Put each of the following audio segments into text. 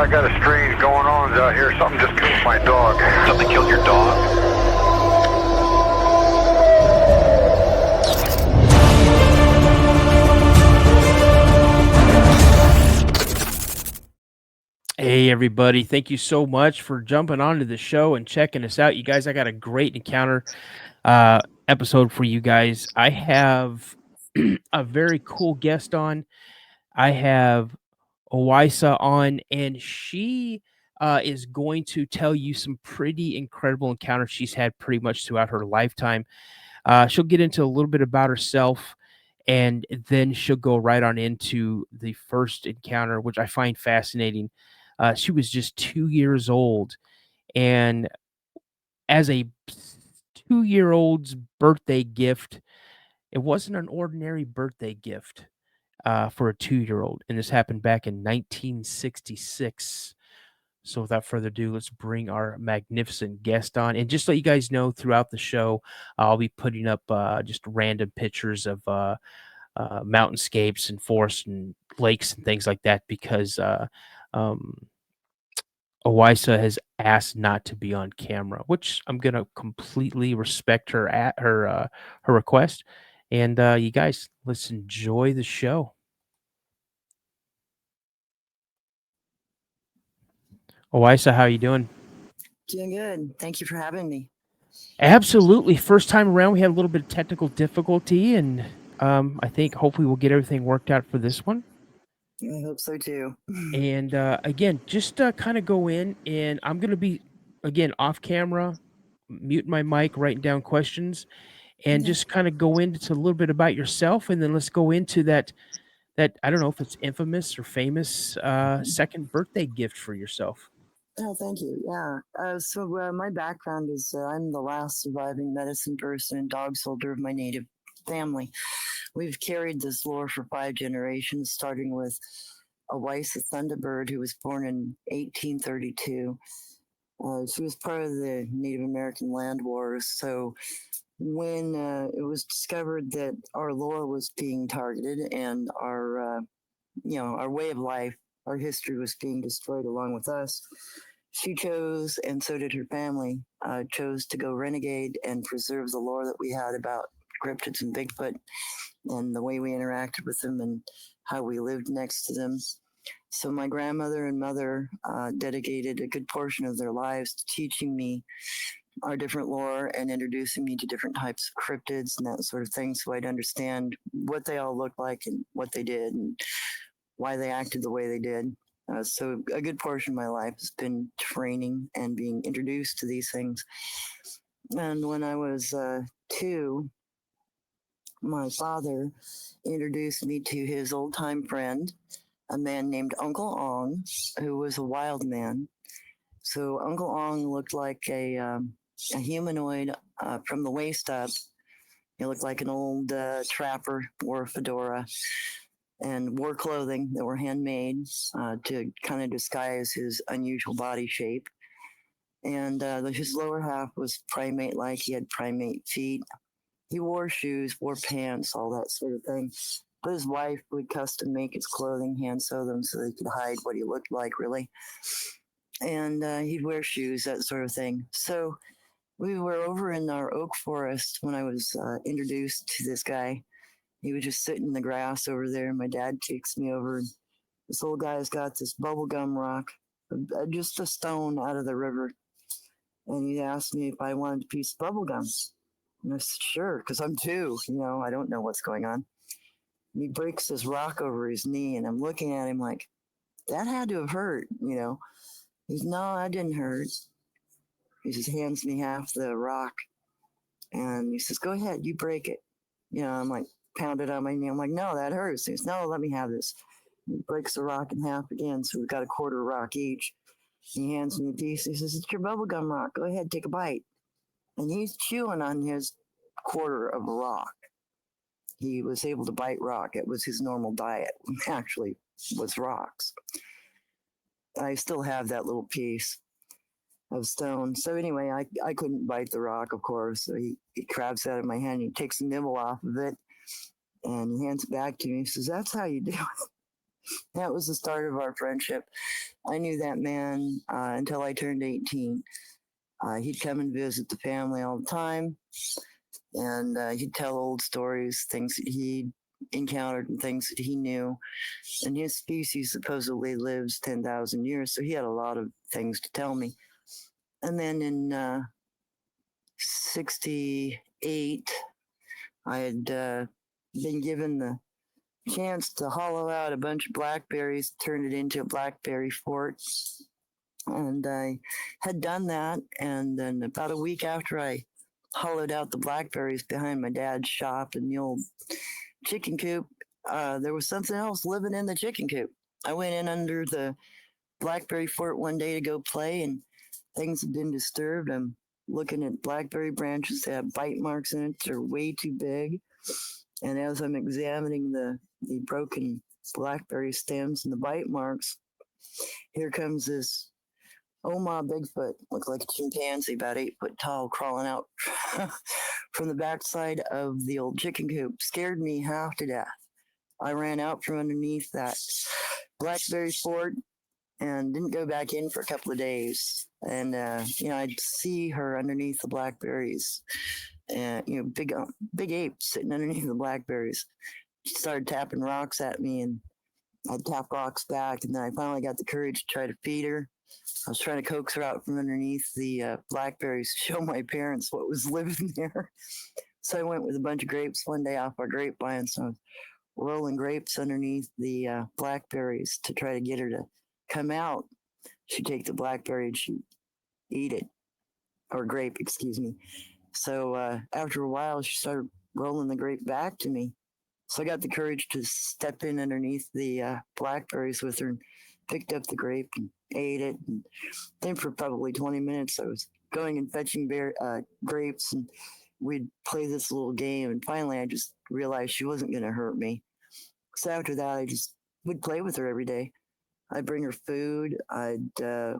I got a strange going on out here. Something just killed my dog. Something killed your dog? Hey, everybody. Thank you so much for jumping onto the show and checking us out. You guys, I got a great encounter episode for you guys. I have a very cool guest on. I have Owyssa on, and she is going to tell you some pretty incredible encounters she's had pretty much throughout her lifetime. She'll get into a little bit about herself, and then she'll go right on into the first encounter, which I find fascinating. She was just 2 years old, and as a 2-year-old's birthday gift, it wasn't an ordinary birthday gift for a 2-year-old, and this happened back in 1966. So without further ado, let's bring our magnificent guest on. And just to let you guys know, throughout the show, I'll be putting up just random pictures of mountainscapes and forests and lakes and things like that because Owyssa has asked not to be on camera, which I'm gonna completely respect her her request. And you guys, let's enjoy the show. Owyssa, how you doing? Doing good. Thank you for having me. Absolutely. First time around, we had a little bit of technical difficulty, and I think hopefully we'll get everything worked out for this one. I hope so too. And again, just kind of go in, and I'm going to be, again, off camera, mute my mic, writing down questions, and Okay. just kind of go into a little bit about yourself, and then let's go into that I don't know if it's infamous or famous second birthday gift for yourself. Oh, thank you. Yeah. My background is I'm the last surviving medicine person and dog soldier of my native family. We've carried this lore for 5 generations, starting with Owyssa Thunderbird, who was born in 1832. She was part of the Native American land wars. So when it was discovered that our lore was being targeted and our way of life, our history was being destroyed along with us, she chose, and so did her family, chose to go renegade and preserve the lore that we had about cryptids and Bigfoot and the way we interacted with them and how we lived next to them. So my grandmother and mother dedicated a good portion of their lives to teaching me our different lore and introducing me to different types of cryptids and that sort of thing, so I'd understand what they all looked like and what they did and why they acted the way they did. So a good portion of my life has been training and being introduced to these things. And when I was 2, my father introduced me to his old-time friend, a man named UncLong, who was a wildman. So UncLong looked like a humanoid from the waist up. He looked like an old trapper, wore a fedora, and wore clothing that were handmade to kind of disguise his unusual body shape. And his lower half was primate-like. He had primate feet. He wore shoes, wore pants, all that sort of thing. But his wife would custom make his clothing, hand sew them so they could hide what he looked like, really. And he'd wear shoes, that sort of thing. So we were over in our oak forest when I was introduced to this guy. He was just sitting in the grass over there, and my dad takes me over. And this old guy's got this bubblegum rock, just a stone out of the river. And he asked me if I wanted a piece of bubblegum. And I said, sure, because I'm 2, I don't know what's going on. And he breaks this rock over his knee, and I'm looking at him like, that had to have hurt, He says, no, that didn't hurt. He just hands me half the rock, and he says, go ahead, you break it. I'm like, pounded on my knee. I'm like, no, that hurts. He says, no, let me have this. He breaks the rock in half again, so we've got a quarter rock each. He hands me a piece. He says, it's your bubblegum rock. Go ahead, take a bite. And he's chewing on his quarter of a rock. He was able to bite rock. It was his normal diet, actually, was rocks. I still have that little piece of stone. So anyway, I couldn't bite the rock, of course. So he grabs that in my hand. He takes a nibble off of it, and he hands it back to me. He says, that's how you do it. That was the start of our friendship. I knew that man until I turned 18. He'd come and visit the family all the time, and he'd tell old stories, things that he'd encountered and things that he knew. And his species supposedly lives 10,000 years, so he had a lot of things to tell me. And then in 68, I had been given the chance to hollow out a bunch of blackberries, turn it into a blackberry fort. And I had done that. And then about a week after I hollowed out the blackberries behind my dad's shop in the old chicken coop, there was something else living in the chicken coop. I went in under the blackberry fort one day to go play, and things had been disturbed. I'm looking at blackberry branches that have bite marks in it. They're way too big. And as I'm examining the broken blackberry stems and the bite marks, here comes this Oma Bigfoot, looked like a chimpanzee, about 8 foot tall, crawling out from the backside of the old chicken coop. Scared me half to death. I ran out from underneath that blackberry fort and didn't go back in for a couple of days. And I'd see her underneath the blackberries, and big ape sitting underneath the blackberries. She started tapping rocks at me, and I'd tap rocks back. And then I finally got the courage to try to feed her. I was trying to coax her out from underneath the blackberries to show my parents what was living there. So I went with a bunch of grapes one day off our grapevine. So I was rolling grapes underneath the blackberries to try to get her to come out. She'd take the blackberry and she'd eat it, or grape, excuse me. So after a while, she started rolling the grape back to me. So I got the courage to step in underneath the blackberries with her and picked up the grape and ate it. And then for probably 20 minutes, I was going and fetching grapes, and we'd play this little game. And finally, I just realized she wasn't going to hurt me. So after that, I just would play with her every day. I'd bring her food. I'd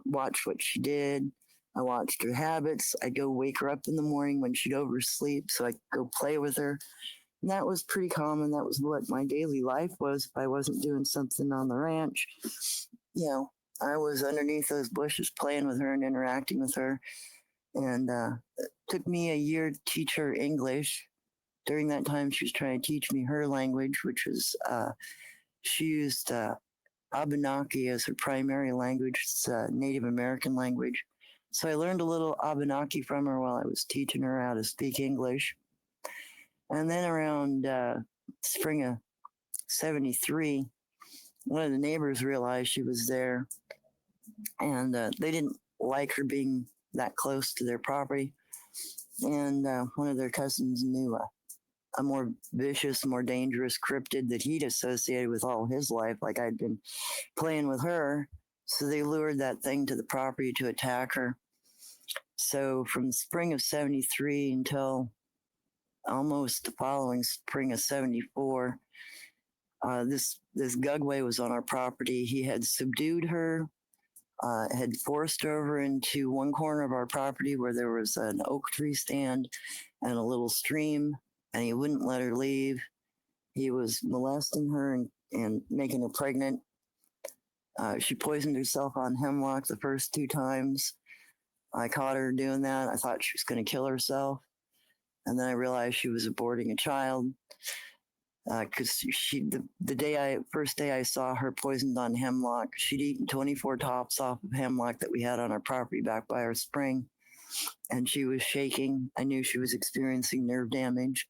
watch what she did. I watched her habits. I'd go wake her up in the morning when she'd oversleep, so I'd go play with her. And that was pretty common. That was what my daily life was if I wasn't doing something on the ranch. I was underneath those bushes playing with her and interacting with her. And it took me a year to teach her English. During that time, she was trying to teach me her language, which was, she used Abenaki as her primary language. It's a Native American language. So I learned a little Abenaki from her while I was teaching her how to speak English. And then around spring of 73, one of the neighbors realized she was there, and they didn't like her being that close to their property. And one of their cousins knew a more vicious, more dangerous cryptid that he'd associated with all his life, like I'd been playing with her. So they lured that thing to the property to attack her. So from spring of 73 until almost the following spring of 74, this Gugwe was on our property. He had subdued her, had forced her over into one corner of our property where there was an oak tree stand and a little stream, and he wouldn't let her leave. He was molesting her and making her pregnant. She poisoned herself on hemlock the first 2 times. I caught her doing that. I thought she was going to kill herself. And then I realized she was aborting a child. Because the first day I saw her poisoned on hemlock, she'd eaten 24 tops off of hemlock that we had on our property back by our spring. And she was shaking. I knew she was experiencing nerve damage.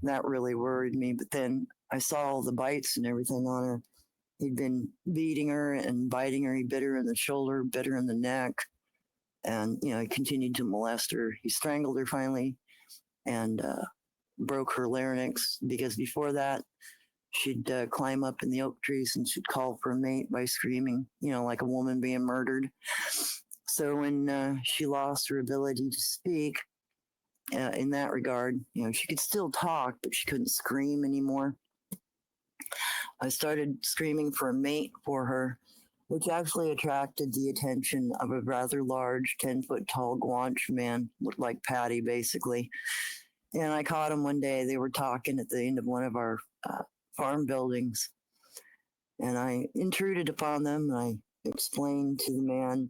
That really worried me. But then I saw all the bites and everything on her. He'd been beating her and biting her. He bit her in the shoulder, bit her in the neck. And, he continued to molest her. He strangled her finally and broke her larynx, because before that, she'd climb up in the oak trees and she'd call for a mate by screaming, like a woman being murdered. So when she lost her ability to speak, in that regard, she could still talk, but she couldn't scream anymore. I started screaming for a mate for her, which actually attracted the attention of a rather large 10-foot tall Guanche man, looked like Patty, basically. And I caught him one day. They were talking at the end of one of our farm buildings. And I intruded upon them, and I explained to the man,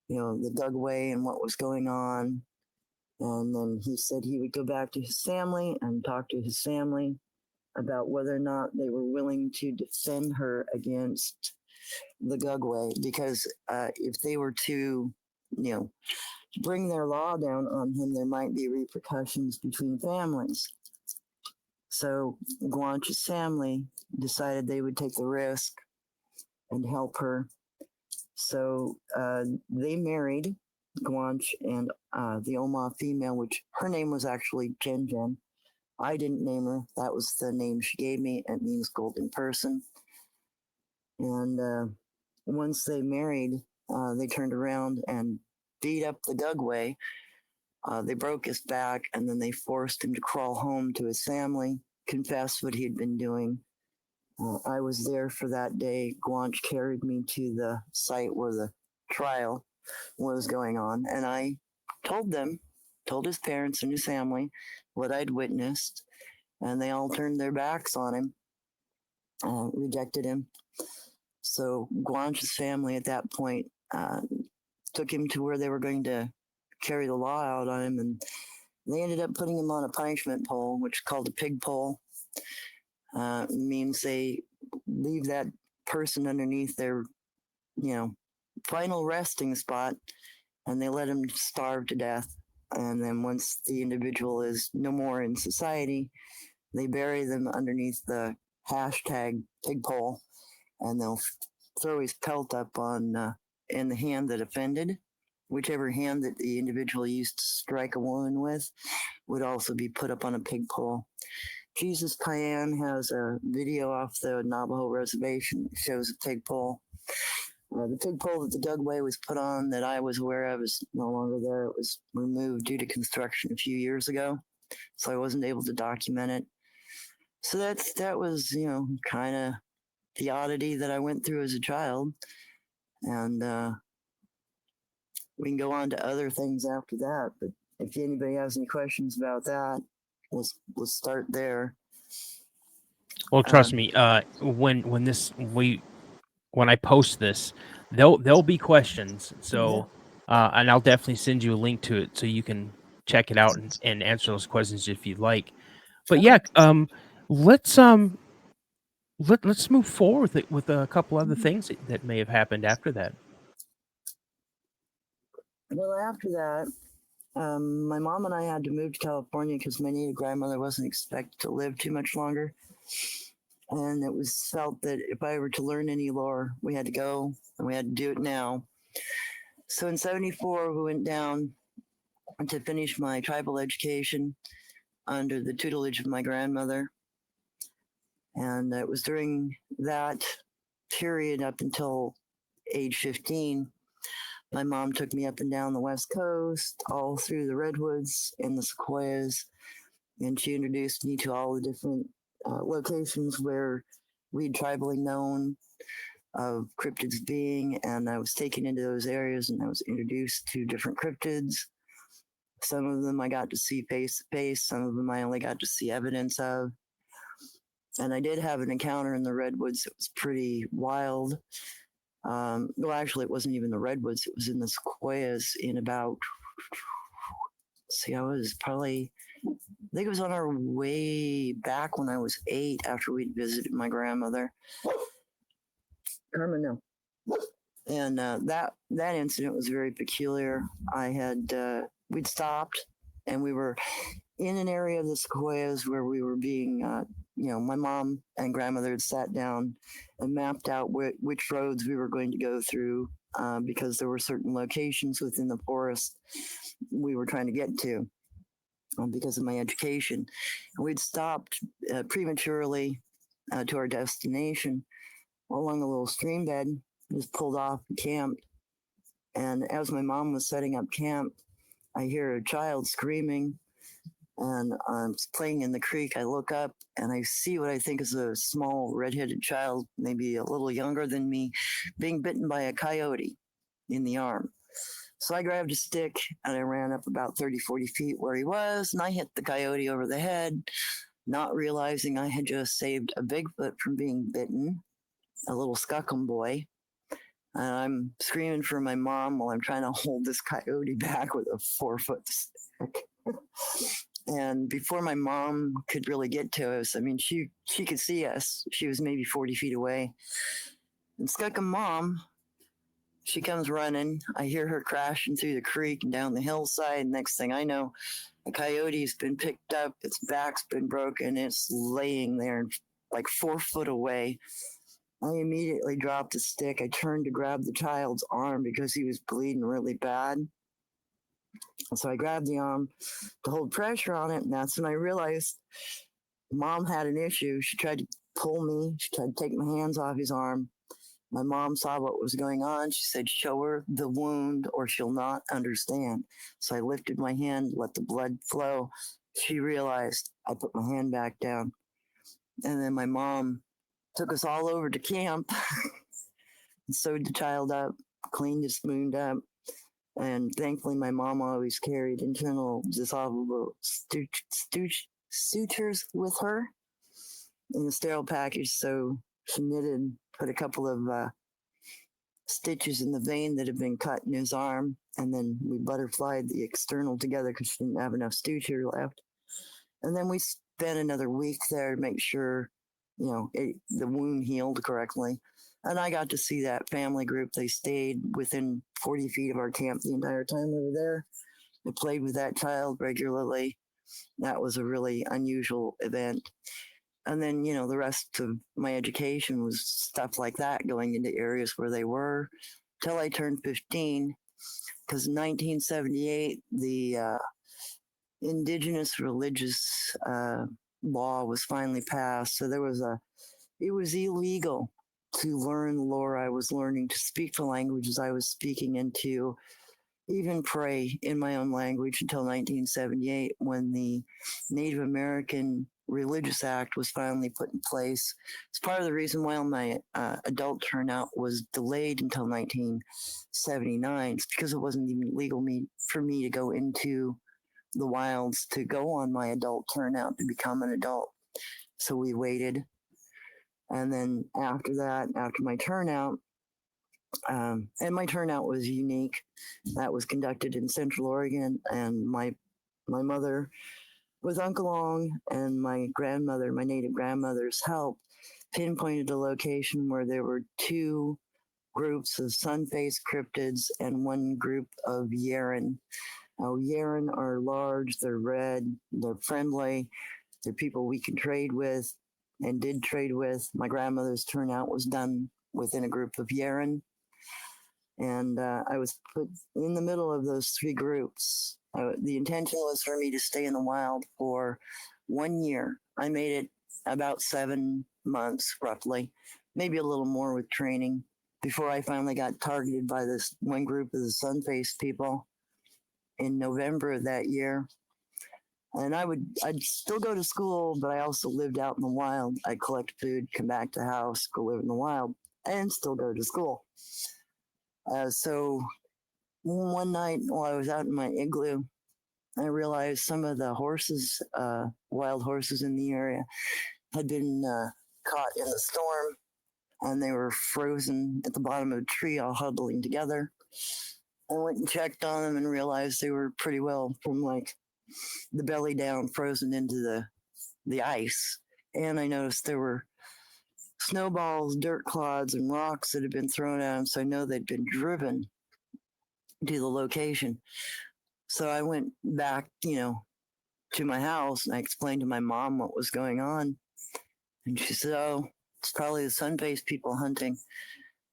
the Gugwe and what was going on. And then he said he would go back to his family and talk to his family about whether or not they were willing to defend her against the Gugwe, because if they were to, bring their law down on him, there might be repercussions between families. So Guanch's family decided they would take the risk and help her. So they married Guanch and the Oma female, which her name was actually Jen Jen. I didn't name her. That was the name she gave me. It means golden person. And once they married, they turned around and beat up the Gugwe. They broke his back, and then they forced him to crawl home to his family, confess what he had been doing. I was there for that day. Guanch carried me to the site where the trial was going on, and I told his parents and his family what I'd witnessed, and they all turned their backs on him, rejected him. So Guanch's family at that point took him to where they were going to carry the law out on him, and they ended up putting him on a punishment pole, which is called a pig pole. Means they leave that person underneath their, final resting spot, and they let him starve to death. And then once the individual is no more in society, they bury them underneath the hashtag pig pole, and they'll throw his pelt up on in the hand that offended. Whichever hand that the individual used to strike a woman with would also be put up on a pig pole. Jesus Payan has a video off the Navajo reservation that shows a pig pole. The pig pole that the Gugwe was put on that I was aware of is no longer there. It was removed due to construction a few years ago, so I wasn't able to document it. So that was, kind of the oddity that I went through as a child. And we can go on to other things after that, but if anybody has any questions about that, let's start there. Well, trust me, when I post this, there'll be questions. So, and I'll definitely send you a link to it so you can check it out and answer those questions if you'd like. But yeah, let's let's move forward with a couple other things that may have happened after that. Well, after that, my mom and I had to move to California because my native grandmother wasn't expected to live too much longer. And it was felt that if I were to learn any lore, we had to go, and we had to do it now. So in 1974, we went down to finish my tribal education under the tutelage of my grandmother. And it was during that period up until age 15, my mom took me up and down the West Coast, all through the redwoods and the sequoias, and she introduced me to all the different locations where we'd tribally known of cryptids being, and I was taken into those areas and I was introduced to different cryptids. Some of them I got to see face to face, some of them I only got to see evidence of. And I did have an encounter in the redwoods that was pretty wild. Well, actually, it wasn't even the redwoods, it was in the sequoias in about, I was probably, I think it was on our way back when I was 8 after we'd visited my grandmother. Carmen, no. And that incident was very peculiar. We'd stopped and we were in an area of the sequoias where we were being, my mom and grandmother had sat down and mapped out which roads we were going to go through because there were certain locations within the forest we were trying to get to because of my education. And we'd stopped prematurely to our destination along a little stream bed, just pulled off and camped. And as my mom was setting up camp, I hear a child screaming, and I'm playing in the creek. I look up and I see what I think is a small redheaded child, maybe a little younger than me, being bitten by a coyote in the arm. So I grabbed a stick and I ran up about 30, 40 feet where he was, and I hit the coyote over the head, not realizing I had just saved a Bigfoot from being bitten. a little Skookum boy. And I'm screaming for my mom while I'm trying to hold this coyote back with a 4-foot stick. And before my mom could really get to us, I mean, she could see us. She was maybe 40 feet away. And Skookum mom, she comes running. I hear her crashing through the creek and down the hillside. Next thing I know, the coyote's been picked up. Its back's been broken. It's laying there like 4 foot away. I immediately dropped the stick. I turned to grab the child's arm because he was bleeding really bad. So I grabbed the arm to hold pressure on it, and that's when I realized mom had an issue. She tried to pull me. She tried to take my hands off his arm. My mom saw what was going on. She said, show her the wound or she'll not understand. So I lifted my hand, let the blood flow. She realized. I put my hand back down. And then my mom took us all over to camp and sewed the child up, cleaned his wound up. And thankfully, my mom always carried internal dissolvable sutures with her in the sterile package. So she knitted, put a couple of stitches in the vein that had been cut in his arm. And then we butterflied the external together because she didn't have enough suture left. And then we spent another week there to make sure, the wound healed correctly. And I got to see that family group. They stayed within 40 feet of our camp the entire time we were there. I played with that child regularly. That was a really unusual event. And then, the rest of my education was stuff like that, going into areas where they were till I turned 15. Because in 1978, the indigenous religious law was finally passed. So it was illegal to learn the lore I was learning, to speak the languages I was speaking, and to even pray in my own language until 1978, when the Native American Religious Act was finally put in place. It's part of the reason why my adult turnout was delayed until 1979. It's because it wasn't even legal for me to go into the wilds to go on my adult turnout to become an adult. So we waited. And then after that, after my turnout, and my turnout was unique. That was conducted in Central Oregon, and my mother, with UncLong and my grandmother, my native grandmother's help, pinpointed a location where there were 2 groups of sun-faced cryptids and 1 group of Yeren. Now, Yeren are large, they're red, they're friendly, they're people we can trade with and did trade with. My grandmother's turnout was done within a group of Yeren. And I was put in the middle of those 3 groups. The intention was for me to stay in the wild for 1 year. I made it about 7 months, roughly, maybe a little more with training, before I finally got targeted by this one group of the sun-faced people in November of that year. And I'd still go to school, but I also lived out in the wild. I'd collect food, come back to the house, go live in the wild, and still go to school. So one night while I was out in my igloo, I realized some of the horses, wild horses in the area, had been caught in the storm, and they were frozen at the bottom of a tree, all huddling together. I went and checked on them and realized they were pretty well from like the belly down, frozen into the ice. And I noticed there were snowballs, dirt clods, and rocks that had been thrown at them, so I know they'd been driven to the location. So I went back, to my house, and I explained to my mom what was going on. And she said, oh, it's probably the sun-faced people hunting.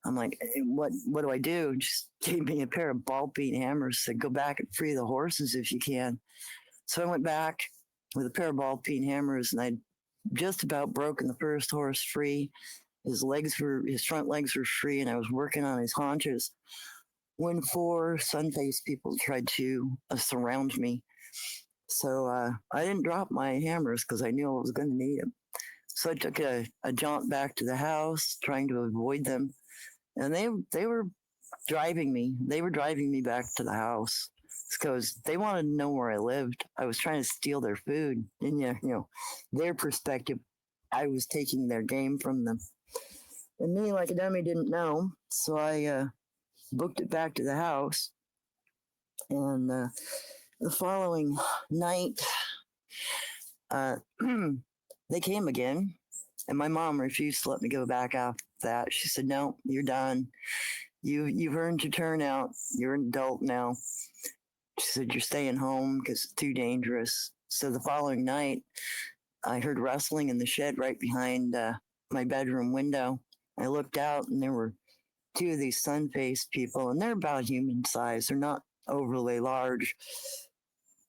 I'm like, hey, what do I do? And she gave me a pair of ball-peen hammers, said, go back and free the horses if you can. So I went back with a pair of ball-peen hammers, and I'd just about broken the first horse free. His front legs were free, and I was working on his haunches when 4 sun-faced people tried to surround me. So I didn't drop my hammers because I knew I was going to need them. So I took a jaunt back to the house, trying to avoid them. And they were driving me. They were driving me back to the house because they wanted to know where I lived. I was trying to steal their food. And, their perspective, I was taking their game from them. And me, like a dummy, didn't know. So I booked it back to the house. And the following night, they came again. And my mom refused to let me go back after that. She said, "No, you're done. You've earned your turnout. You're an adult now." She said, "You're staying home because it's too dangerous." So the following night, I heard rustling in the shed right behind my bedroom window. I looked out, and there were two of these sun-faced people, and they're about human size. They're not overly large.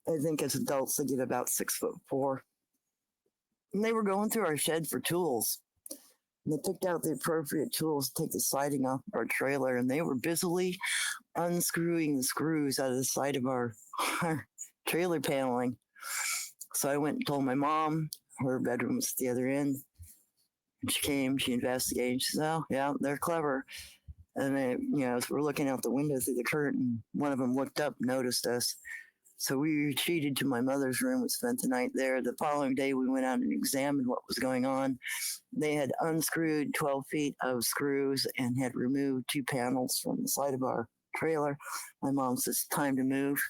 I think as adults, they get about 6'4". And they were going through our shed for tools. And they picked out the appropriate tools to take the siding off of our trailer, and they were busily unscrewing the screws out of the side of our trailer paneling. So I went and told my mom. Her bedroom was at the other end. And she came, she investigated. She said, "Oh, yeah, they're clever." And they, as we're looking out the window through the curtain, one of them looked up, noticed us. So we retreated to my mother's room and spent the night there. The following day, we went out and examined what was going on. They had unscrewed 12 feet of screws and had removed 2 panels from the side of our trailer. My mom says, "Time to move.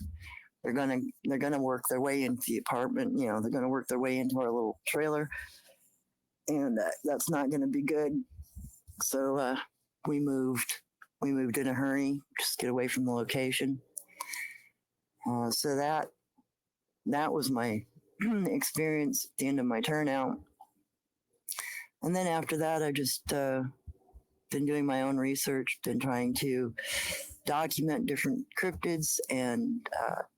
They're gonna work their way into the apartment. They're gonna work their way into our little trailer, and that's not gonna be good." So we moved. We moved in a hurry, just get away from the location. So that was my experience at the end of my turnout. And then after that, I just been doing my own research, been trying to document different cryptids and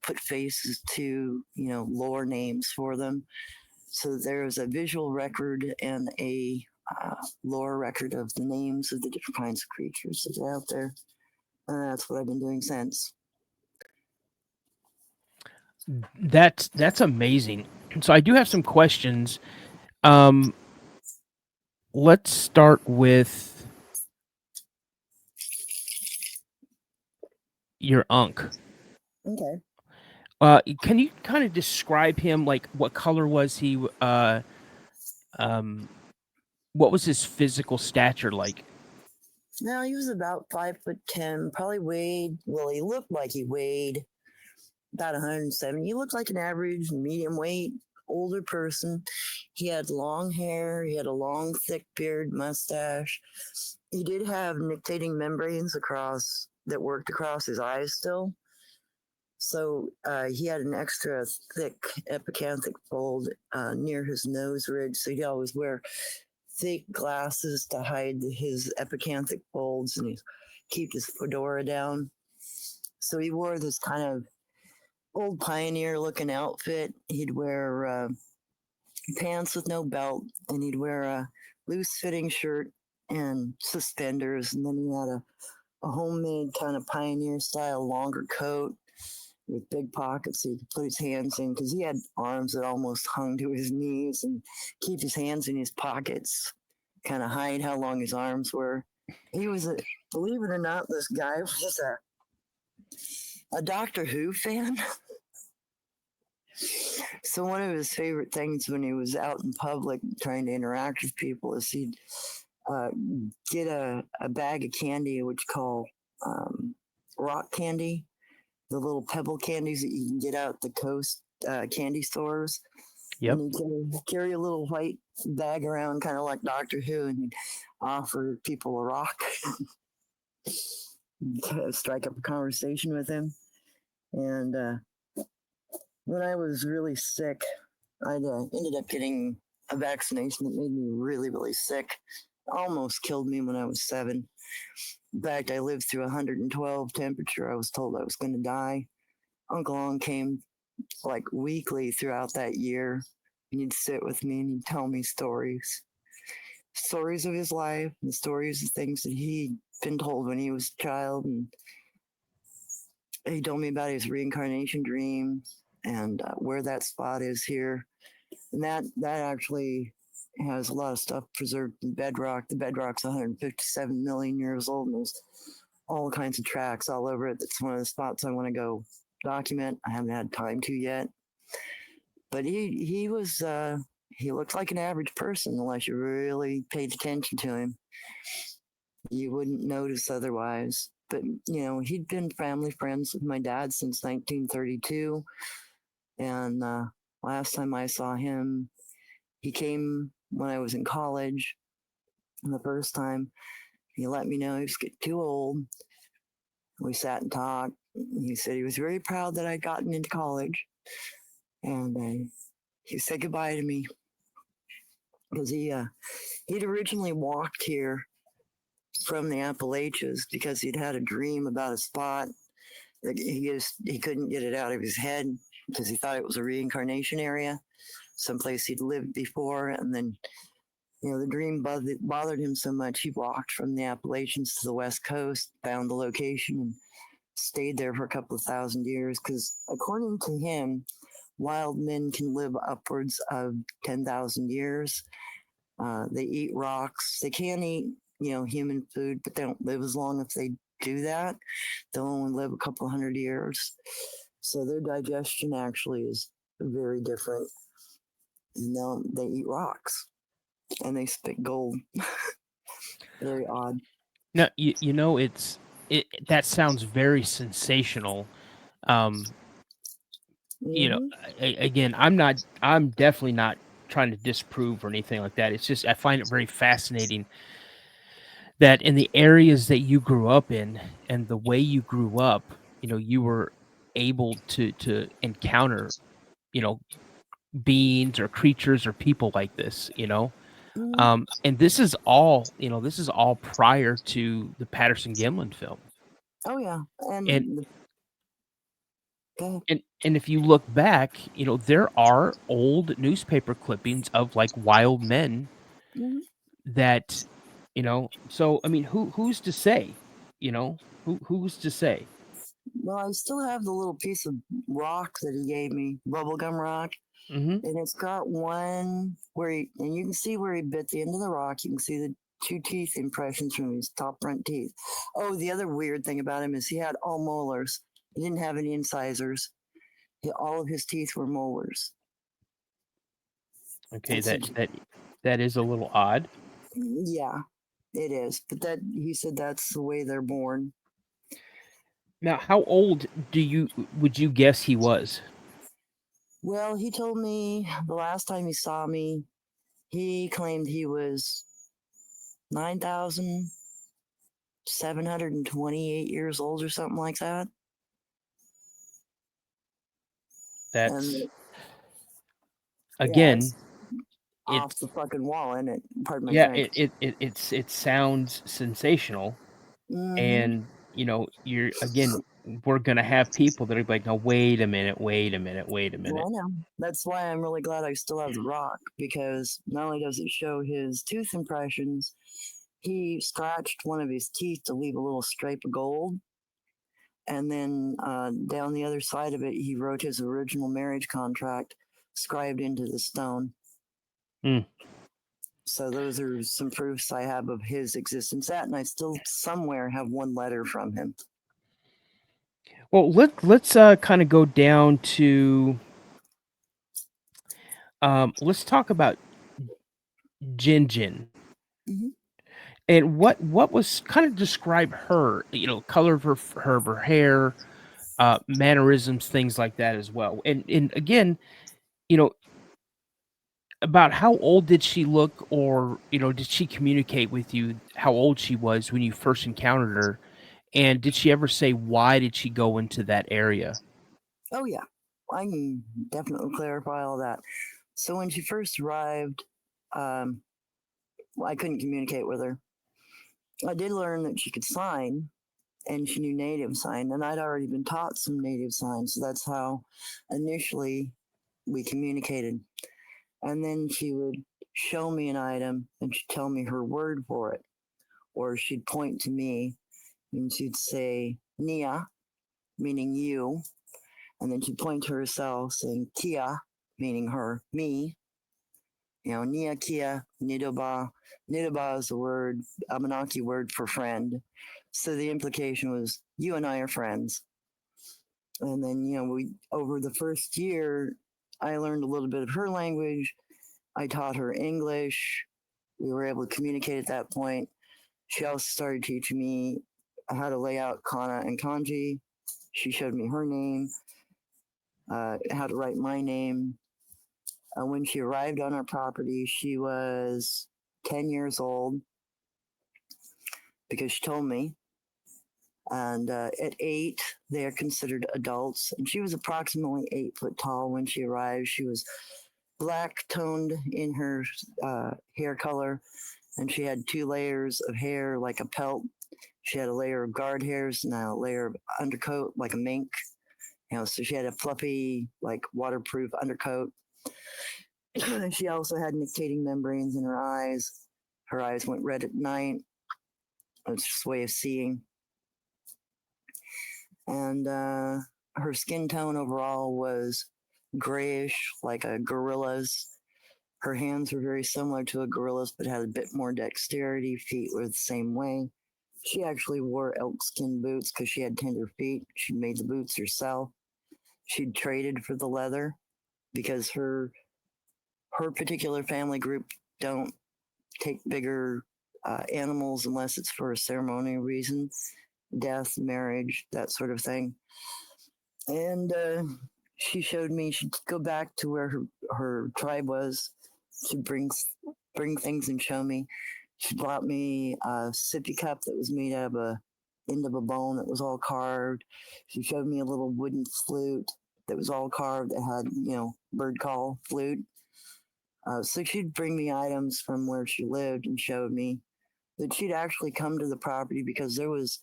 put faces to, lore names for them. So there's a visual record and a lore record of the names of the different kinds of creatures that are out there. And that's what I've been doing since. That's amazing. So I do have some questions. Um, let's start with your unc. Okay. Can you kind of describe him? Like, what color was he? Um, what was his physical stature like? Now he was about 5'10", probably weighed. Well, he looked like he weighed about 170. He looked like an average medium weight older person. He had long hair. He had a long, thick beard, mustache. He did have nictitating membranes that worked across his eyes still. So he had an extra thick epicanthic fold near his nose ridge. So he'd always wear thick glasses to hide his epicanthic folds, and he'd keep his fedora down. So he wore this kind of old pioneer looking outfit. He'd wear pants with no belt, and he'd wear a loose fitting shirt and suspenders. And then he had a homemade kind of pioneer style longer coat with big pockets so he could put his hands in, because he had arms that almost hung to his knees, and keep his hands in his pockets, kind of hide how long his arms were. He was believe it or not, this guy was a Doctor Who fan. So one of his favorite things when he was out in public trying to interact with people is he'd get a bag of candy, which call rock candy, the little pebble candies that you can get out at the coast candy stores. Yep. And he'd carry a little white bag around, kind of like Doctor Who, and he'd offer people a rock, strike up a conversation with him. And when I was really sick, I ended up getting a vaccination that made me really, really sick. Almost killed me when I was 7. In fact, I lived through 112 temperature. I was told I was going to die. UncLong came like weekly throughout that year, and he'd sit with me and he'd tell me stories of his life, and stories of things that he'd been told when he was a child. And he told me about his reincarnation dream and where that spot is here. And that actually has a lot of stuff preserved in bedrock. The bedrock's 157 million years old, and there's all kinds of tracks all over it. That's one of the spots I want to go document. I haven't had time to yet. But he was he looked like an average person unless you really paid attention to him. You wouldn't notice otherwise. But, he'd been family friends with my dad since 1932. And last time I saw him, he came when I was in college. And the first time, he let me know he was getting too old. We sat and talked. He said he was very proud that I'd gotten into college. And he said goodbye to me because he'd originally walked here from the Appalachians because he'd had a dream about a spot that he couldn't get it out of his head because he thought it was a reincarnation area, someplace he'd lived before. And then, the dream bothered him so much he walked from the Appalachians to the West Coast, found the location, and stayed there for a couple of thousand years. Because according to him, wild men can live upwards of 10,000 years. They eat rocks. They can eat, human food, but they don't live as long if they do that. They'll only live a couple hundred years. So their digestion actually is very different. And they eat rocks and they spit gold. Very odd. Now, that sounds very sensational. Um, Mm-hmm. Again, I'm definitely not trying to disprove or anything like that. It's just I find it very fascinating that in the areas that you grew up in and the way you grew up, you were able to encounter, you know, beings or creatures or people like this. Mm-hmm. And this is all prior to the Patterson Gimlin film. Oh, yeah. And Go ahead. and if you look back, there are old newspaper clippings of like wild men Mm-hmm. that, so I mean, who's to say, who's to say? Well, I still have the little piece of rock that he gave me, bubblegum rock. Hmm. And it's got one and you can see where he bit the end of the rock. You can see the two teeth impressions from his top front teeth. Oh, the other weird thing about him is he had all molars. He didn't have any incisors. All of his teeth were molars. Okay, That's that is a little odd. yeah, it is. But he said that's the way they're born. Now, how old would you guess he was? Well, he told me the last time he saw me, he claimed he was 9,728 years old or something like that. That's And yeah, again, it's off it's the fucking wall, isn't it? Pardon my yeah, French. it sounds sensational, Mm-hmm. and you're again, we're gonna have people that are like, no, wait a minute, wait a minute, wait a Well, minute. I know. That's why I'm really glad I still have the rock, because not only does it show his tooth impressions, he scratched one of his teeth to leave a little stripe of gold. And then down the other side of it, he wrote his original marriage contract scribed into the stone. Mm. So those are some proofs I have of his existence. And I still somewhere have one letter from him. Well, let's kind of go down to let's talk about Jin. Mm-hmm. And what was kind of describe her, color of her hair, mannerisms, things like that as well. And again, you know, about how old did she look, or did she communicate with you how old she was when you first encountered her, and did she ever say why did she go into that area? Oh, yeah. I can definitely clarify all that. So when she first arrived, um, I couldn't communicate with her. I did learn that she could sign and she knew native sign, and I'd already been taught some native signs. So that's how initially we communicated. And then she would show me an item and she'd tell me her word for it. Or she'd point to me and she'd say, Nia, meaning you. And then she'd point to herself saying, Kia, meaning her, me. Nia, Kia, Nidoba. Nidoba is the word, Abenaki word for friend. So the implication was, you and I are friends. And then, we over the first year, I learned a little bit of her language. I taught her English. We were able to communicate at that point. She also started teaching me how to lay out kana and kanji. She showed me her name, how to write my name. When she arrived on our property, she was 10 years old because she told me. And at 8, they are considered adults. And she was approximately 8 foot tall when she arrived. She was black toned in her hair color, and she had 2 layers of hair like a pelt. She had a layer of guard hairs and a layer of undercoat like a mink. So she had a fluffy, like waterproof undercoat. She also had nictitating membranes in her eyes. Her eyes went red at night. It's just a way of seeing. And her skin tone overall was grayish, like a gorilla's. Her hands were very similar to a gorilla's, but had a bit more dexterity. Feet were the same way. She actually wore elk skin boots because she had tender feet. She made the boots herself. She'd traded for the leather because her particular family group don't take bigger animals unless it's for a ceremonial reason, death, marriage, that sort of thing. And she showed me she'd go back to where her tribe was. She'd bring things and show me. She bought me a sippy cup that was made out of a end of a bone that was all carved. She showed me a little wooden flute that was all carved that had, bird call flute. So she'd bring me items from where she lived and showed me that she'd actually come to the property because there was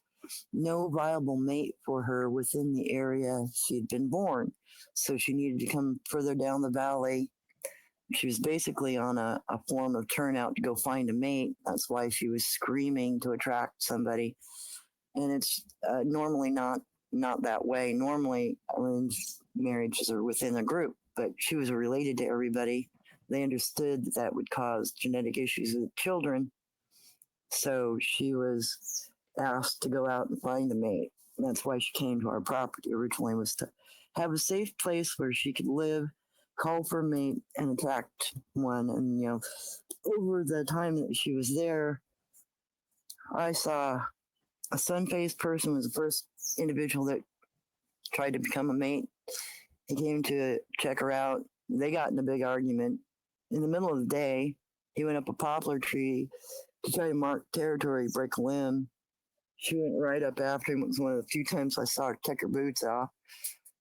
no viable mate for her within the area she'd been born. So she needed to come further down the valley. She was basically on a form of turnout to go find a mate. That's why she was screaming to attract somebody. And it's normally not that way. Normally, arranged marriages are within a group, but she was related to everybody. They understood that would cause genetic issues with children. So she was asked to go out and find a mate. And that's why she came to our property originally, was to have a safe place where she could live, call for a mate, and attract one. And, over the time that she was there, I saw a sun-faced person was the first individual that tried to become a mate. He came to check her out. They got in a big argument. In the middle of the day, he went up a poplar tree to try to mark territory, break a limb. She went right up after him. It was one of the few times I saw her take her boots off.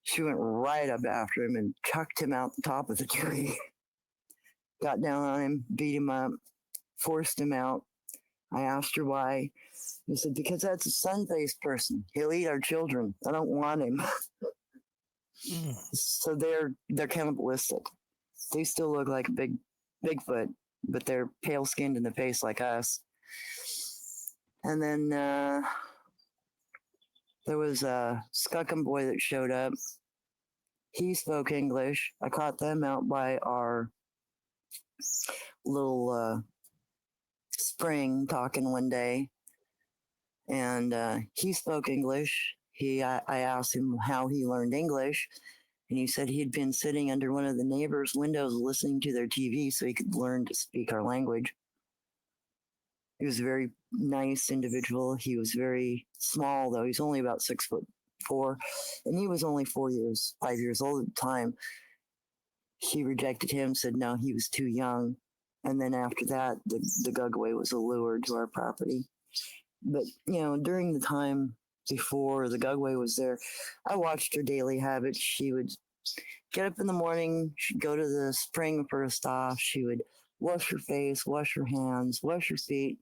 She went right up after him and chucked him out the top of the tree. Got down on him, beat him up, forced him out. I asked her why. He said, because that's a sun-faced person. He'll eat our children. I don't want him. So they're cannibalistic. They still look like a Bigfoot, but they're pale-skinned in the face like us. And then there was a Skookum boy that showed up. He spoke English. I caught them out by our little spring talking one day. And he spoke English. I asked him how he learned English. And he said he'd been sitting under one of the neighbors' windows listening to their TV so he could learn to speak our language. He was a very nice individual. He was very small, though. He's only about 6'4", and he was only 5 years old at the time. She rejected him, said no, he was too young. And then after that, the Gugwe was allured to our property. But, during the time before the Gugwe was there, I watched her daily habits. She would get up in the morning, she'd go to the spring first off, she would wash her face, wash her hands, wash her feet,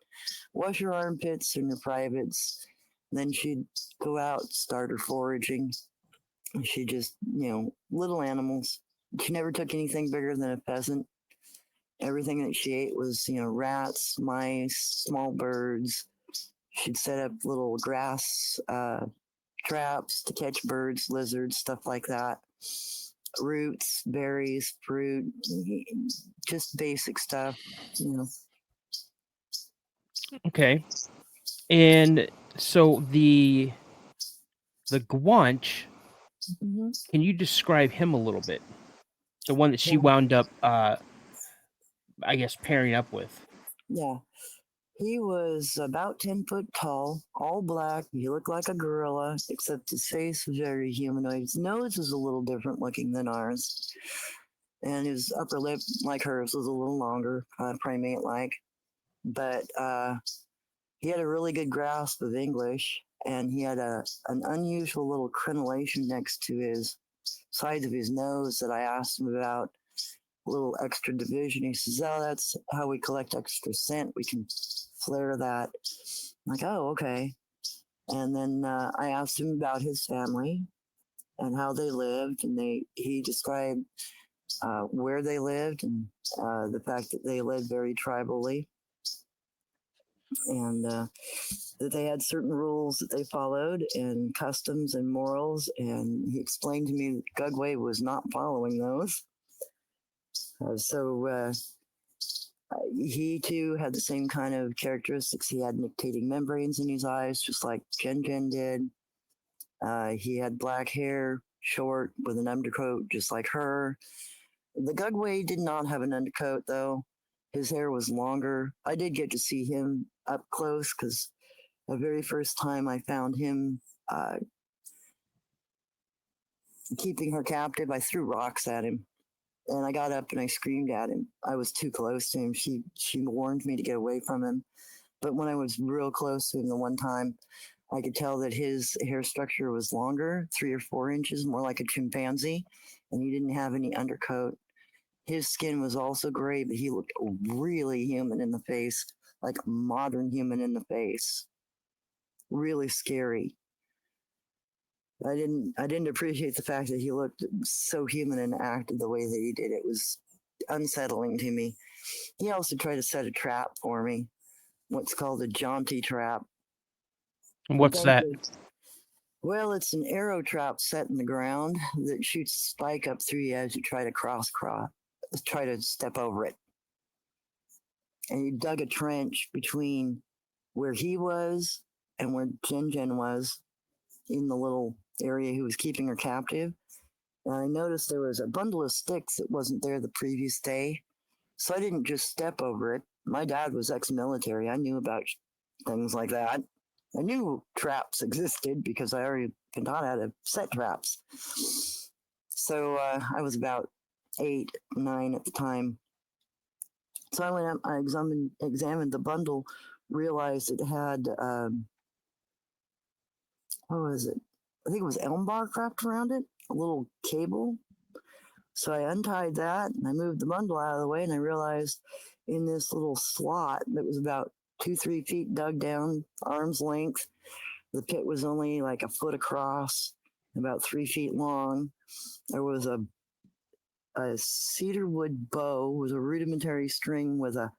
wash her armpits and her privates. Then she'd go out, start her foraging. She just, little animals. She never took anything bigger than a pheasant. Everything that she ate was, rats, mice, small birds. She'd set up little grass traps to catch birds, lizards, stuff like that. Roots, berries, fruit, just basic stuff, Okay. And so the Guanch, can you describe him a little bit? The one that she wound up, I guess, pairing up with. Yeah. He was about 10 foot tall, all black. He looked like a gorilla, except his face was very humanoid. His nose was a little different looking than ours. And his upper lip, like hers, was a little longer, primate like. But he had a really good grasp of English, and he had an unusual little crenellation next to his sides of his nose that I asked him about. A little extra division. He says, "Oh, that's how we collect extra scent. We can flare that." I'm like, "Oh, okay." And then I asked him about his family and how they lived, and he described where they lived and the fact that they lived very tribally, and that they had certain rules that they followed and customs and morals. And he explained to me that Gugwe was not following those. So he too had the same kind of characteristics. He had nictating membranes in his eyes, just like Jen did. He had black hair, short, with an undercoat, just like her. The Gugwe did not have an undercoat, though. His hair was longer. I did get to see him up close because the very first time I found him keeping her captive, I threw rocks at him. And I got up and I screamed at him. I was too close to him. She warned me to get away from him. But when I was real close to him the one time, I could tell that his hair structure was longer, 3 or 4 inches, more like a chimpanzee, and he didn't have any undercoat. His skin was also gray, but he looked really human in the face, like modern human in the face. Really scary. I didn't appreciate the fact that he looked so human and acted the way that he did. It was unsettling to me. He also tried to set a trap for me, what's called a jaunty trap. What's that? Well, it's an arrow trap set in the ground that shoots a spike up through you as you try to try to step over it. And he dug a trench between where he was and where Jen was in the little area he was keeping her captive. And I noticed there was a bundle of sticks that wasn't there the previous day. So I didn't just step over it. My dad was ex-military. I knew about things like that. I knew traps existed because I already been taught how to set traps. So I was about 8, 9 at the time. So I went up, I examined the bundle, realized it had, what was it? I think it was elm bark wrapped around it, a little cable. So I untied that and I moved the bundle out of the way, and I realized in this little slot that was about 2-3 feet dug down, arm's length, the pit was only like a foot across, about 3 feet long. There was a cedar wood bow with a rudimentary string with a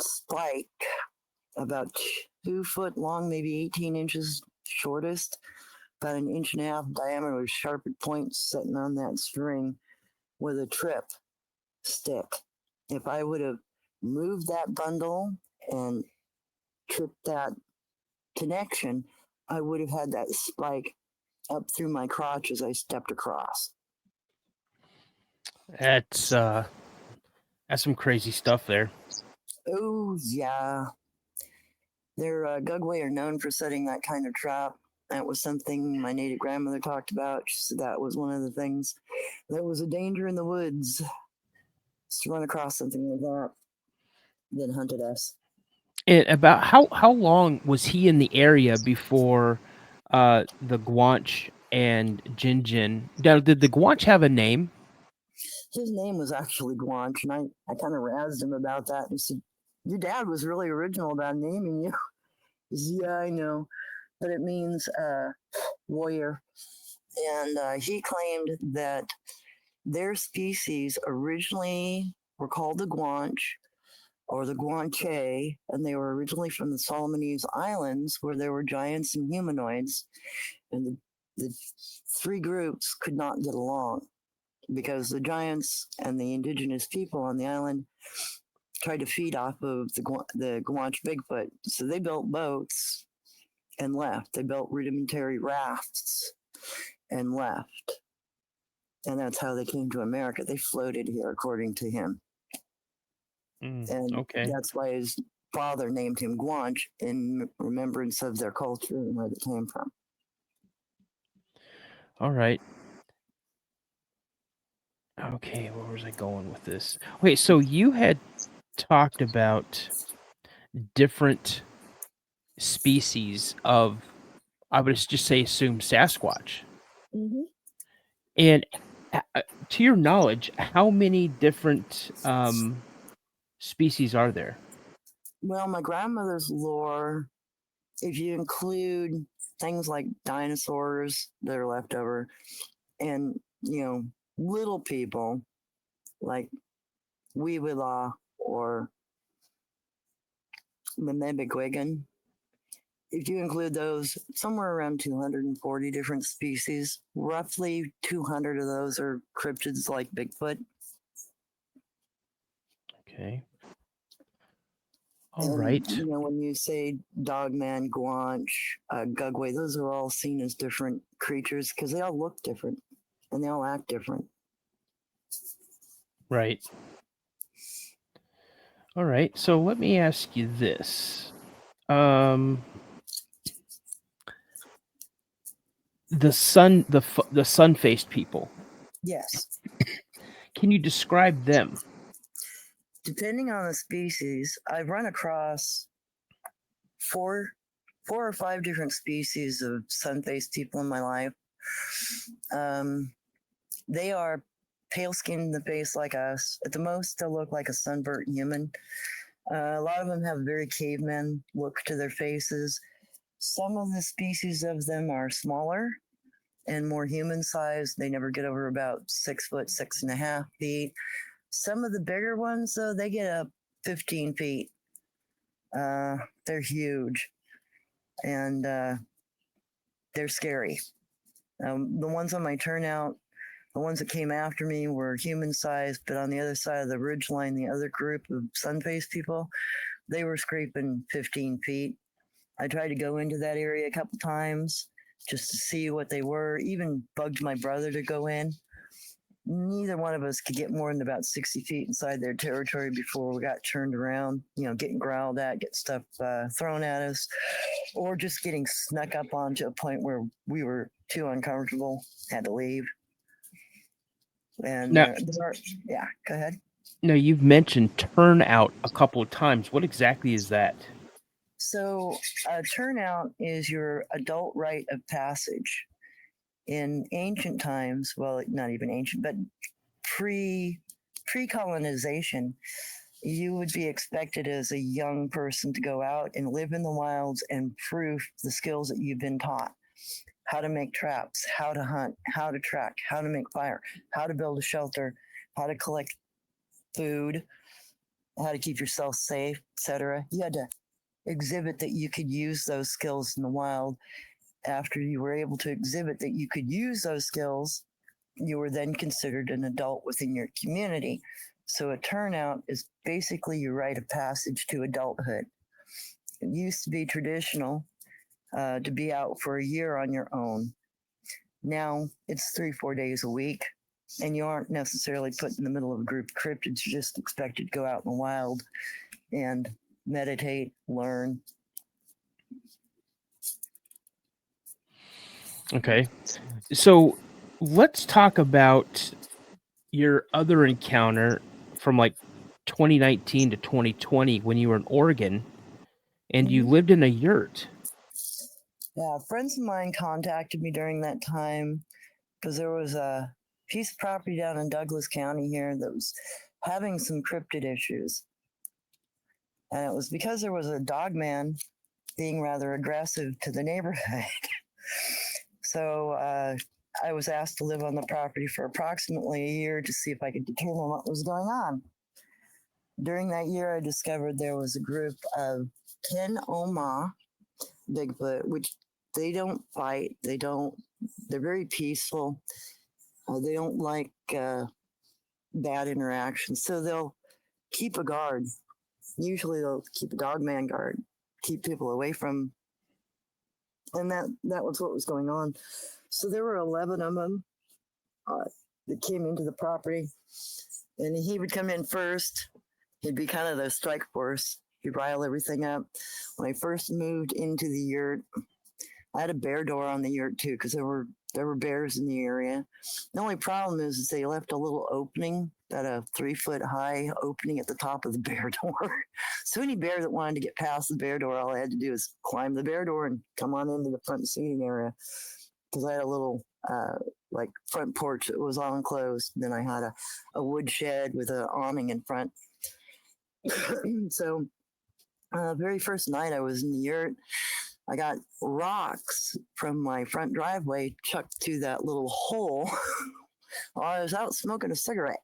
spike about 2 foot long, maybe 18 inches shortest, about 1.5 inches diameter with sharp points sitting on that string with a trip stick. If I would have moved that bundle and tripped that connection, I would have had that spike up through my crotch as I stepped across. That's some crazy stuff there. Oh, yeah. Their Gugwe are known for setting that kind of trap. That was something my native grandmother talked about. She said that was one of the things that was a danger in the woods, to run across something like that that hunted us. And about how long was he in the area before the Guanch and Jinjin? Now, did the Guanch have a name? His name was actually Guanch, and I kind of razzed him about that. And he said, "Your dad was really original about naming you." Said, "Yeah, I know, but it means warrior." And he claimed that their species originally were called the Guanch or the Guanche, and they were originally from the Solomonese Islands, where there were giants and humanoids, and the three groups could not get along because the giants and the indigenous people on the island tried to feed off of the Guanche Bigfoot. So they built boats and left. They built rudimentary rafts and left. And that's how they came to America. They floated here, according to him. And Okay. that's why his father named him Guanch in remembrance of their culture and where they came from. All right. Okay, where was I going with this? Wait, so you had talked about different species of, I would just say, assume Sasquatch. Mm-hmm. And to your knowledge, how many different species are there? Well, my grandmother's lore, if you include things like dinosaurs that are left over and, little people like Weewilla or Memebigwigan, if you include those, somewhere around 240 different species. Roughly 200 of those are cryptids like Bigfoot. Okay. All And, right. when you say Dogman, Guanch, Gugwe, those are all seen as different creatures because they all look different and they all act different. Right. All right. So let me ask you this. The sun-faced people. Yes. Can you describe them? Depending on the species, I've run across four or five different species of sun-faced people in my life. They are pale skinned in the face like us. At the most, they'll look like a sunburnt human. A lot of them have a very caveman look to their faces. Some of the species of them are smaller and more human sized. They never get over about 6 foot, 6.5 feet. Some of the bigger ones, though, they get up 15 feet. They're huge and they're scary. The ones on my turnout, the ones that came after me were human sized, but on the other side of the ridge line, the other group of sun-faced people, they were scraping 15 feet. I tried to go into that area a couple times just to see what they were, even bugged my brother to go in. Neither one of us could get more than about 60 feet inside their territory before we got turned around, getting growled at, get stuff thrown at us, or just getting snuck up on to a point where we were too uncomfortable, had to leave. And Now, yeah, go ahead. now you've mentioned turnout a couple of times. What exactly is that? So, turnout is your adult rite of passage. In ancient times, well, not even ancient, but pre-colonization, you would be expected as a young person to go out and live in the wilds and prove the skills that you've been taught. How to make traps, how to hunt, how to track, how to make fire, how to build a shelter, how to collect food, how to keep yourself safe, etc. You had to exhibit that you could use those skills in the wild. After you were able to exhibit that you could use those skills, you were then considered an adult within your community. So a turnout is basically your rite of passage to adulthood. It used to be traditional to be out for a year on your own. Now it's 3-4 days a week, and you aren't necessarily put in the middle of a group of cryptids. You're just expected to go out in the wild and meditate, learn. Okay. So let's talk about your other encounter from like 2019 to 2020 when you were in Oregon and you lived in a yurt. Yeah, friends of mine contacted me during that time because there was a piece of property down in Douglas County here that was having some cryptid issues. And it was because there was a dog man being rather aggressive to the neighborhood. So I was asked to live on the property for approximately a year to see if I could determine what was going on. During that year, I discovered there was a group of 10 Oma Bigfoot, which they don't fight. They're very peaceful. They don't like bad interactions. So they'll keep a guard. Usually they'll keep a dog man guard, keep people away from. And that was what was going on. So there were 11 of them that came into the property. And he would come in first. He'd be kind of the strike force. He'd rile everything up. When I first moved into the yurt, I had a bear door on the yurt too, because there were bears in the area. The only problem is they left a little opening, that a 3-foot high opening at the top of the bear door. So any bear that wanted to get past the bear door, all I had to do is climb the bear door and come on into the front seating area. Because I had a little like front porch that was all enclosed. Then I had a wood shed with an awning in front. So very first night I was in the yurt, I got rocks from my front driveway chucked to that little hole while I was out smoking a cigarette.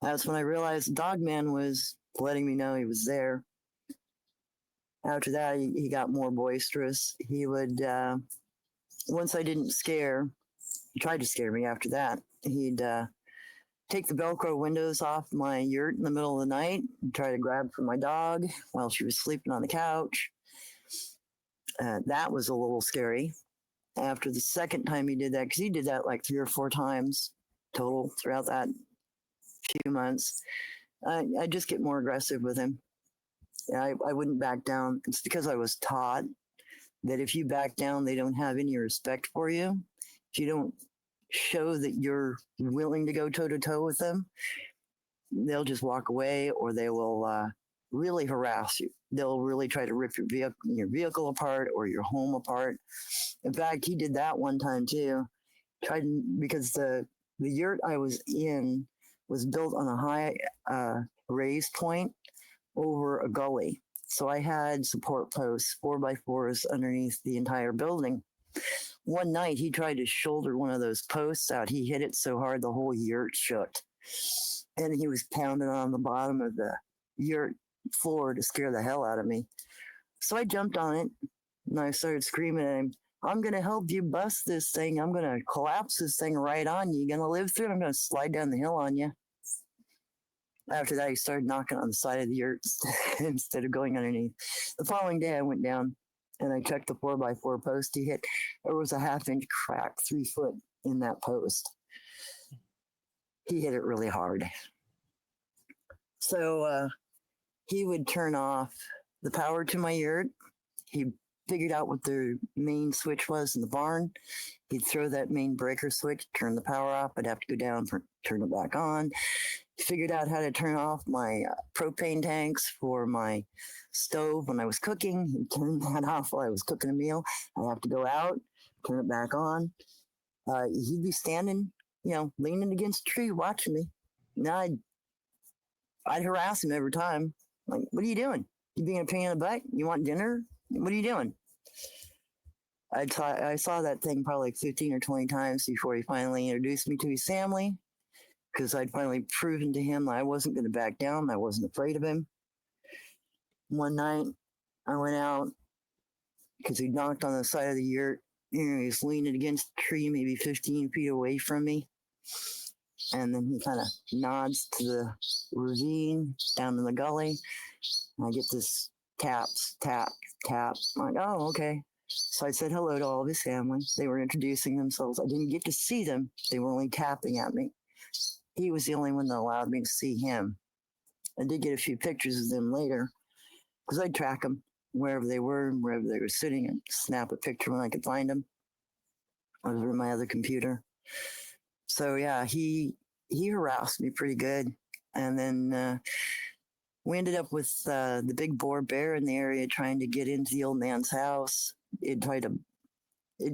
That's when I realized the Dogman was letting me know he was there. After that, he got more boisterous. He would, once I didn't scare, he tried to scare me after that. He'd take the Velcro windows off my yurt in the middle of the night and try to grab for my dog while she was sleeping on the couch. That was a little scary. After the second time he did that, because he did that like 3 or 4 times total throughout that few months, I just get more aggressive with him. I wouldn't back down. It's because I was taught that if you back down, they don't have any respect for you. If you don't show that you're willing to go toe-to-toe with them, they'll just walk away, or they will really harass you. They'll really try to rip your vehicle apart or your home apart. In fact, he did that one time too. Because the yurt I was in was built on a high raised point over a gully. So I had support posts, 4x4s underneath the entire building. One night he tried to shoulder one of those posts out. He hit it so hard the whole yurt shook. And he was pounding on the bottom of the yurt floor to scare the hell out of me. So I jumped on it and I started screaming at him, I'm going to help you bust this thing. I'm going to collapse this thing right on you. You're going to live through it. I'm going to slide down the hill on you. After that, he started knocking on the side of the yurt instead of going underneath. The following day, I went down and I checked the 4x4 post he hit. There was a 1/2-inch crack, 3 foot in that post. He hit it really hard. So he would turn off the power to my yurt. He figured out what the main switch was in the barn. He'd throw that main breaker switch, turn the power off. I'd have to go down, turn it back on. He figured out how to turn off my propane tanks for my stove when I was cooking. He'd turn that off while I was cooking a meal. I'd have to go out, turn it back on. He'd be standing, leaning against a tree watching me. Now I'd harass him every time. Like, what are you doing? You being a pain in the butt? You want dinner? What are you doing? I saw that thing probably like 15 or 20 times before he finally introduced me to his family, because I'd finally proven to him that I wasn't going to back down. I wasn't afraid of him. One night, I went out because he knocked on the side of the yurt. He was leaning against a tree, maybe 15 feet away from me. And then he kind of nods to the ravine down in the gully. And I get this tap. I'm like, oh, okay. So I said hello to all of his family. They were introducing themselves. I didn't get to see them. They were only tapping at me. He was the only one that allowed me to see him. I did get a few pictures of them later, because I'd track them wherever they were and wherever they were sitting and snap a picture when I could find them over my other computer. So yeah, he harassed me pretty good. And then we ended up with the big boar bear in the area trying to get into the old man's house. It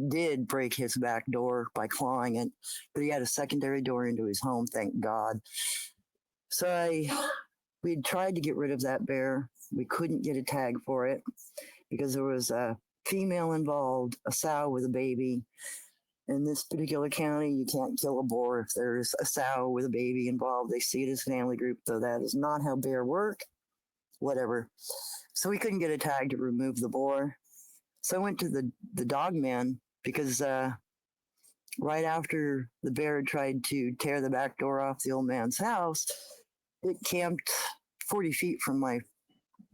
did break his back door by clawing it, but he had a secondary door into his home, thank God. So we tried to get rid of that bear. We couldn't get a tag for it because there was a female involved, a sow with a baby. In this particular county, you can't kill a boar if there's a sow with a baby involved. They see it as family group, though that is not how bear work. Whatever. So we couldn't get a tag to remove the boar. So I went to the Dogman because right after the bear tried to tear the back door off the old man's house, it camped 40 feet from my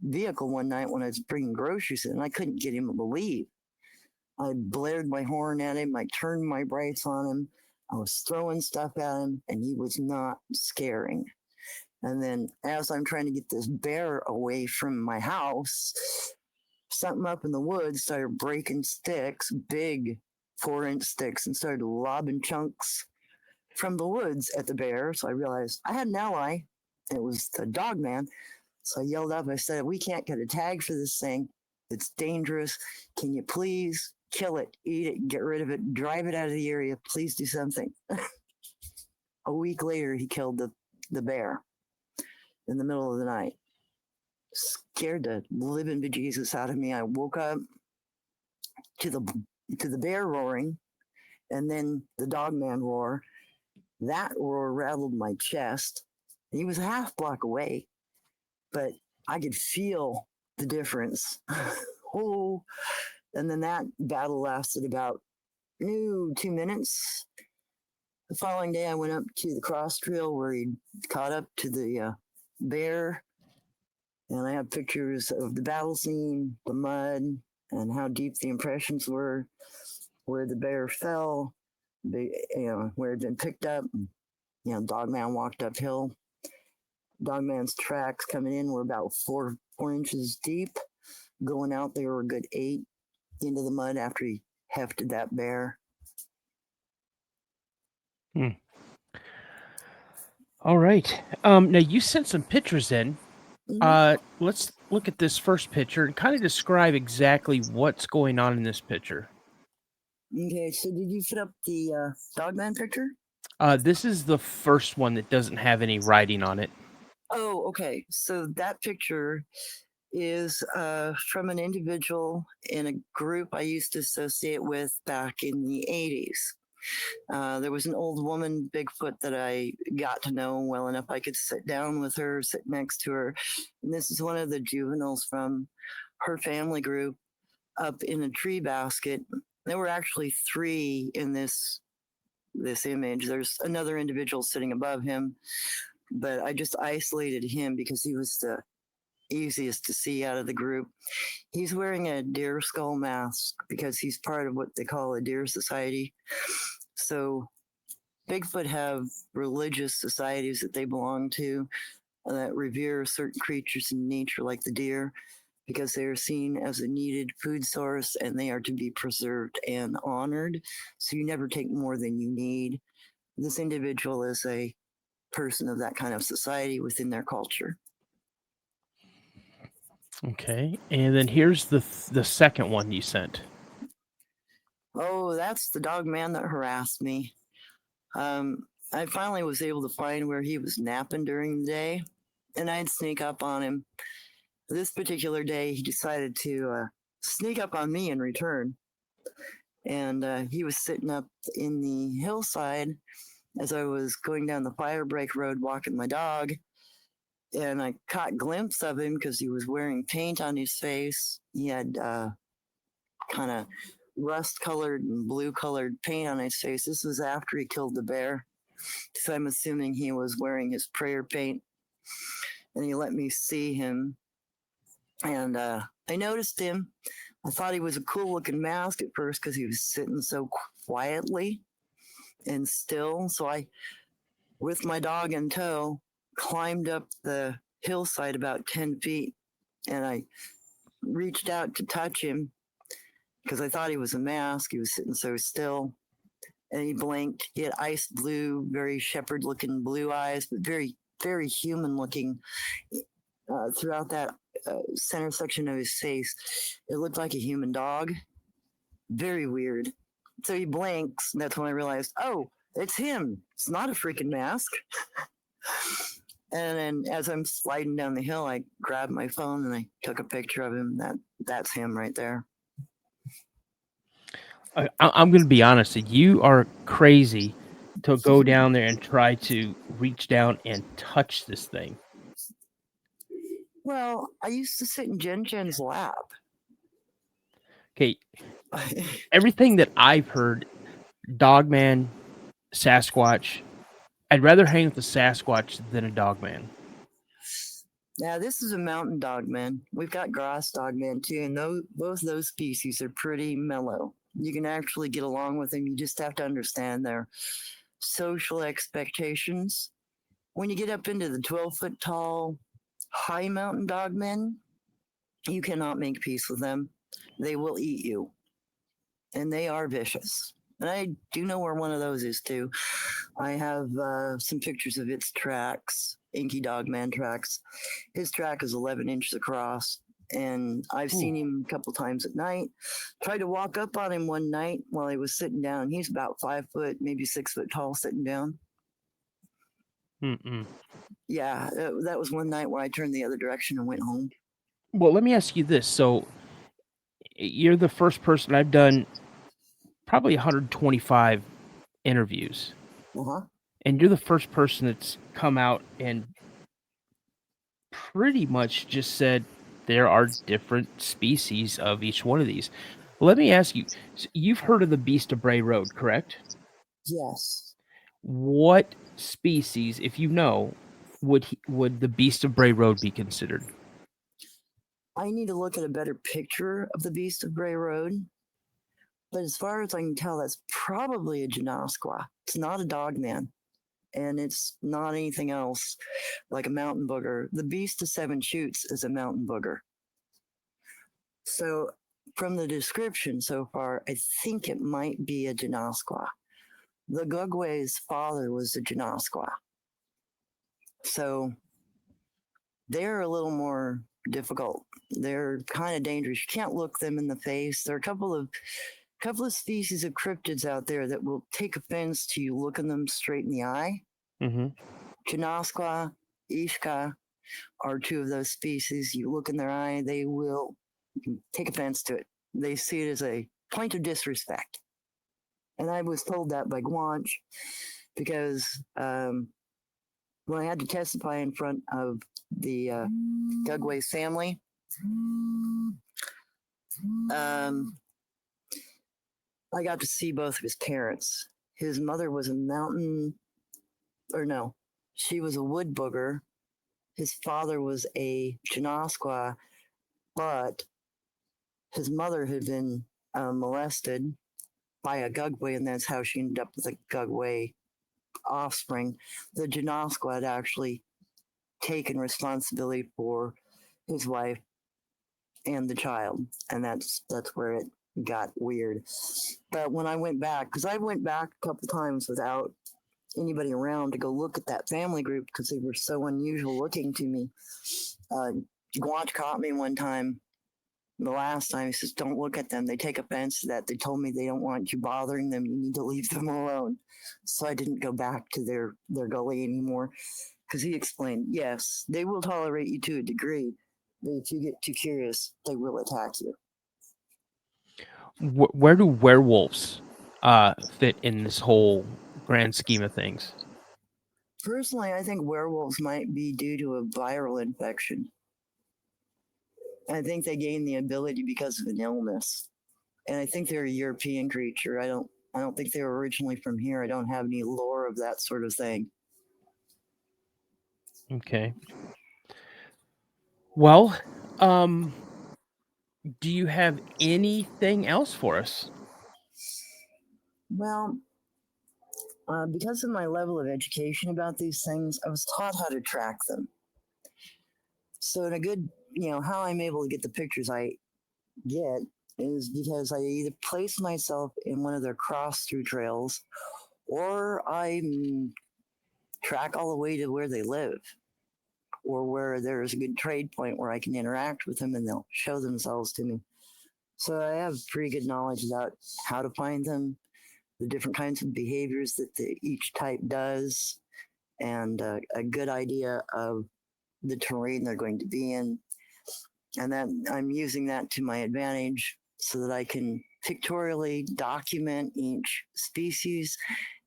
vehicle one night when I was bringing groceries in, and I couldn't get him to leave. I blared my horn at him. I turned my brights on him. I was throwing stuff at him, and he was not scaring. And then as I'm trying to get this bear away from my house, something up in the woods started breaking sticks, big 4-inch sticks, and started lobbing chunks from the woods at the bear. So I realized I had an ally. It was the dog man. So I yelled up. I said, "We can't get a tag for this thing. It's dangerous. Can you please kill it, eat it, get rid of it, drive it out of the area? Please do something." A week later, he killed the bear in the middle of the night. Scared the living bejesus out of me. I woke up to the bear roaring, and then the dog man roar. That roar rattled my chest. He was a half block away, but I could feel the difference. Oh, and then that battle lasted about 2 minutes. The following day, I went up to the cross trail where he caught up to the bear, and I have pictures of the battle scene, the mud, and how deep the impressions were, where the bear fell, where it had been picked up. Dogman walked uphill. Dogman's tracks coming in were about 4 inches deep. Going out, they were a good 8 into the mud after he hefted that bear. All right. Now you sent some pictures in. Let's look at this first picture and kind of describe exactly what's going on in this picture. Okay, so did you put up the Dogman picture? This is the first one that doesn't have any writing on it. Oh, okay. So that picture is from an individual in a group I used to associate with back in the 80s. There was an old woman, Bigfoot, that I got to know well enough I could sit down with her, sit next to her. And this is one of the juveniles from her family group up in a tree basket. There were actually 3 in this image. There's another individual sitting above him, but I just isolated him because he was the easiest to see out of the group. He's wearing a deer skull mask because he's part of what they call a deer society. So Bigfoot have religious societies that they belong to that revere certain creatures in nature like the deer because they are seen as a needed food source and they are to be preserved and honored. So you never take more than you need. This individual is a person of that kind of society within their culture. Okay, and then here's the second one you sent. Oh, that's the dog man that harassed me. I finally was able to find where he was napping during the day, and I'd sneak up on him. This particular day, he decided to sneak up on me in return. And he was sitting up in the hillside as I was going down the fire break road walking my dog. And I caught a glimpse of him because he was wearing paint on his face. He had kind of rust-colored and blue-colored paint on his face. This was after he killed the bear. So I'm assuming he was wearing his prayer paint. And he let me see him. And I noticed him. I thought he was a cool-looking mask at first because he was sitting so quietly and still. So I, with my dog in tow, climbed up the hillside about 10 feet. And I reached out to touch him because I thought he was a mask. He was sitting so still. And he blinked. He had ice blue, very shepherd-looking blue eyes, but very, very human-looking throughout that center section of his face. It looked like a human dog. Very weird. So he blinks, and that's when I realized, oh, it's him. It's not a freaking mask. And then as I'm sliding down the hill, I grabbed my phone and I took a picture of him. That's him right there. I'm going to be honest. You are crazy to go down there and try to reach down and touch this thing. Well, I used to sit in Jen's lap. Okay. Everything that I've heard, Dogman, Sasquatch, I'd rather hang with the Sasquatch than a Dogman. Now, this is a mountain dogman. We've got grass dogman too, and both those species are pretty mellow. You can actually get along with them. You just have to understand their social expectations. When you get up into the 12-foot tall, high mountain dogmen, you cannot make peace with them. They will eat you, and they are vicious. And I do know where one of those is too. I have some pictures of its tracks, Inky Dogman tracks. His track is 11 inches across, and I've seen him a couple times at night. Tried to walk up on him one night while he was sitting down. He's about 5 foot, maybe 6 foot tall, sitting down. Yeah, that was one night where I turned the other direction and went home. Well, let me ask you this. So, you're the first person I've done probably 125 interviews, and you're the first person that's come out and pretty much just said there are different species of each one of these. Let me ask you, you've heard of the Beast of Bray Road, correct? Yes. What species, if you know, would the Beast of Bray Road be considered? I need to look at a better picture of the Beast of Bray Road. But as far as I can tell, that's probably a Genasqua. It's not a dogman. And it's not anything else like a mountain booger. The Beast of Seven Chutes is a mountain booger. So from the description so far, I think it might be a Genasqua. The Gugwe's father was a Genasqua. So they're a little more difficult. They're kind of dangerous. You can't look them in the face. There are a couple of species of cryptids out there that will take offense to you looking them straight in the eye. Genasqua, Ishka are two of those species. You look in their eye, they will take offense to it. They see it as a point of disrespect. And I was told that by Guanch because when I had to testify in front of the Gugwe family, I got to see both of his parents. His mother was she was a wood booger. His father was a Genasqua, but his mother had been molested by a Gugwe, and that's how she ended up with a Gugwe offspring. The Genasqua had actually taken responsibility for his wife and the child, and that's where it got weird. But when I went back, because I went back a couple times without anybody around to go look at that family group because they were so unusual looking to me. Guanch caught me one time. The last time, he says, "Don't look at them. They take offense to that. They told me they don't want you bothering them. You need to leave them alone." So I didn't go back to their gully anymore because he explained, yes, they will tolerate you to a degree, but if you get too curious, they will attack you. Where do werewolves fit in this whole grand scheme of things? Personally, I think werewolves might be due to a viral infection. I think they gain the ability because of an illness, and I think they're a European creature. I don't think they were originally from here. I don't have any lore of that sort of thing. Okay. Well, do you have anything else for us? Well, because of my level of education about these things, I was taught how to track them. So, in a good, how I'm able to get the pictures I get is because I either place myself in one of their cross through trails or I track all the way to where they live or where there's a good trade point where I can interact with them and they'll show themselves to me. So I have pretty good knowledge about how to find them, the different kinds of behaviors that each type does, and a good idea of the terrain they're going to be in. And then I'm using that to my advantage so that I can pictorially document each species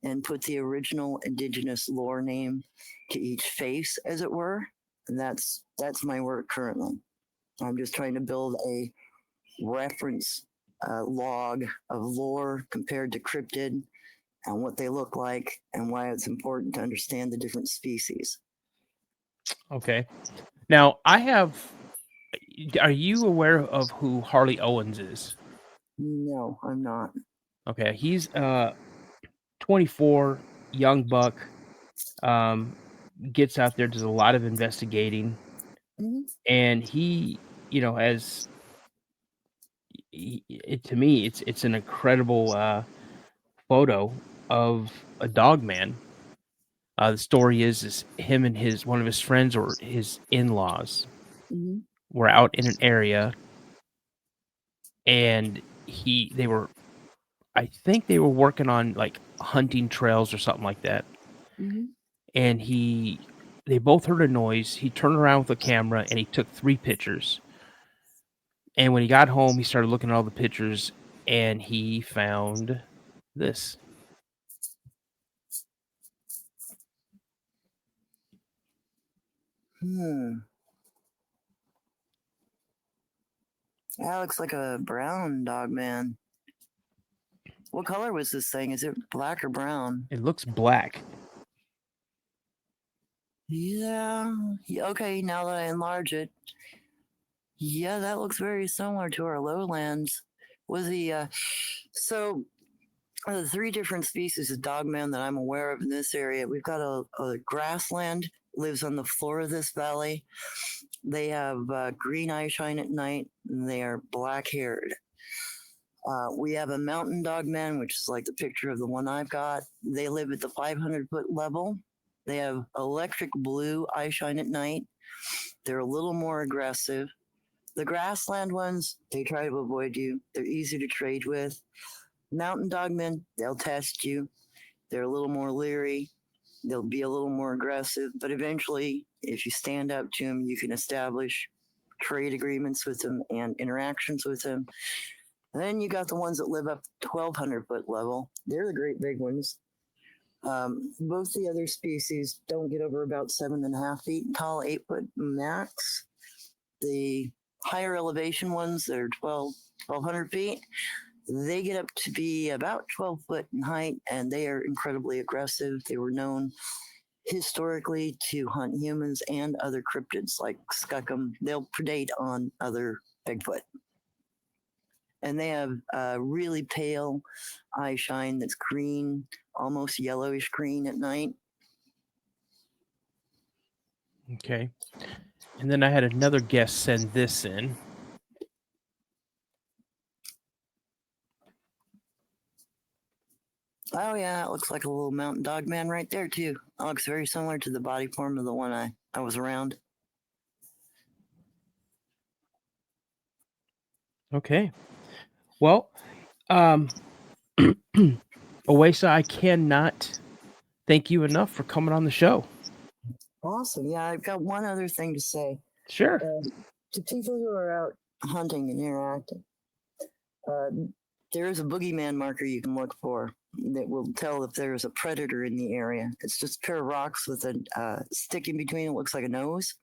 and put the original indigenous lore name to each face, as it were. And that's my work currently. I'm just trying to build a reference log of lore compared to cryptid and what they look like and why it's important to understand the different species. Okay. Now, are you aware of who Harley Owens is? No, I'm not. Okay, he's 24, young buck. gets out there, does a lot of investigating, Hmm. and he, has to me, it's an incredible photo of a dog man. The story is him and his one of his friends or his in-laws Hmm. were out in an area, and they were, I think they were working on like hunting trails or something like that. Hmm. And they both heard a noise. He turned around with a camera and he took 3 pictures. And when he got home, he started looking at all the pictures and he found this. Hmm. That looks like a brown dog man. What color was this thing? Is it black or brown? It looks black. Yeah. Okay, now that I enlarge it, yeah, that looks very similar to our lowlands. Was he? So the 3 different species of dogman that I'm aware of in this area. We've got a grassland lives on the floor of this valley. They have green eye shine at night, and they are black haired. We have a mountain dogman, which is like the picture of the one I've got. They live at the 500-foot level. They have electric blue eye shine at night. They're a little more aggressive. The grassland ones, they try to avoid you. They're easy to trade with. Mountain dogmen, they'll test you. They're a little more leery. They'll be a little more aggressive. But eventually, if you stand up to them, you can establish trade agreements with them and interactions with them. And then you got the ones that live up 1,200-foot level. They're the great big ones. Both the other species don't get over about 7.5 feet tall, 8 foot max. The higher elevation ones that are 1,200 feet, they get up to be about 12 foot in height, and they are incredibly aggressive. They were known historically to hunt humans and other cryptids like skunk. They'll predate on other Bigfoot. And they have a really pale eye shine that's green, almost yellowish green at night. Okay. And then I had another guest send this in. Oh yeah, it looks like a little mountain dog man right there too. It looks very similar to the body form of the one I was around. Okay. Well, um, Owyssa, I cannot thank you enough for coming on the show. Awesome. Yeah, I've got one other thing to say. Sure. To people who are out hunting and interacting, uh, there is a boogeyman marker you can look for that will tell if there's a predator in the area. It's just a pair of rocks with a stick in between. It looks like a nose.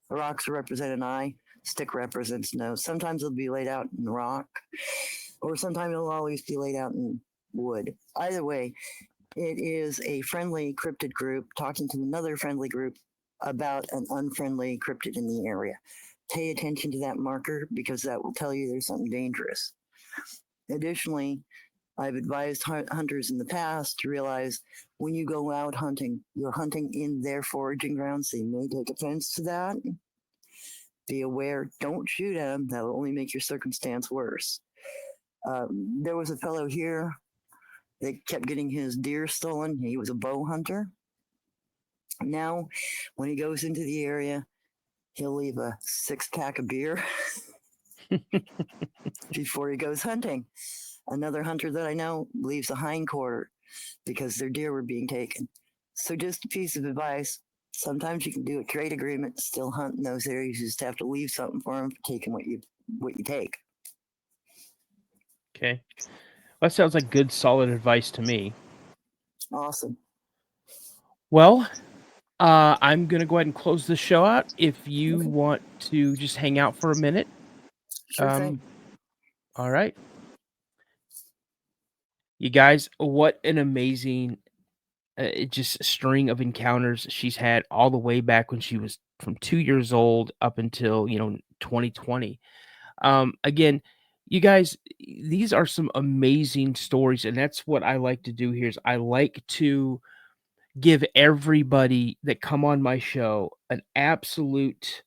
The rocks represent an eye. Stick represents nose. Sometimes it'll be laid out in rock, or sometimes it'll always be laid out in wood. Either way, it is a friendly cryptid group talking to another friendly group about an unfriendly cryptid in the area. Pay attention to that marker because that will tell you there's something dangerous. Additionally, I've advised hunters in the past to realize when you go out hunting, you're hunting in their foraging grounds. They may take offense to that. Be aware, don't shoot at them. That'll only make your circumstance worse. There was a fellow here that kept getting his deer stolen. He was a bow hunter. Now, when he goes into the area, he'll leave a 6-pack of beer before he goes hunting. Another hunter that I know leaves a hindquarter because their deer were being taken. So just a piece of advice. Sometimes you can do a trade agreement, still hunt in those areas. You just have to leave something for them for taking what you take. Okay. That sounds like good, solid advice to me. Awesome. Well, I'm going to go ahead and close the show out. If you want to just hang out for a minute. Sure thing. All right. You guys, what an amazing just string of encounters she's had all the way back when she was from 2 years old up until, 2020. Again, you guys, these are some amazing stories, and that's what I like to do here is I like to give everybody that come on my show an absolute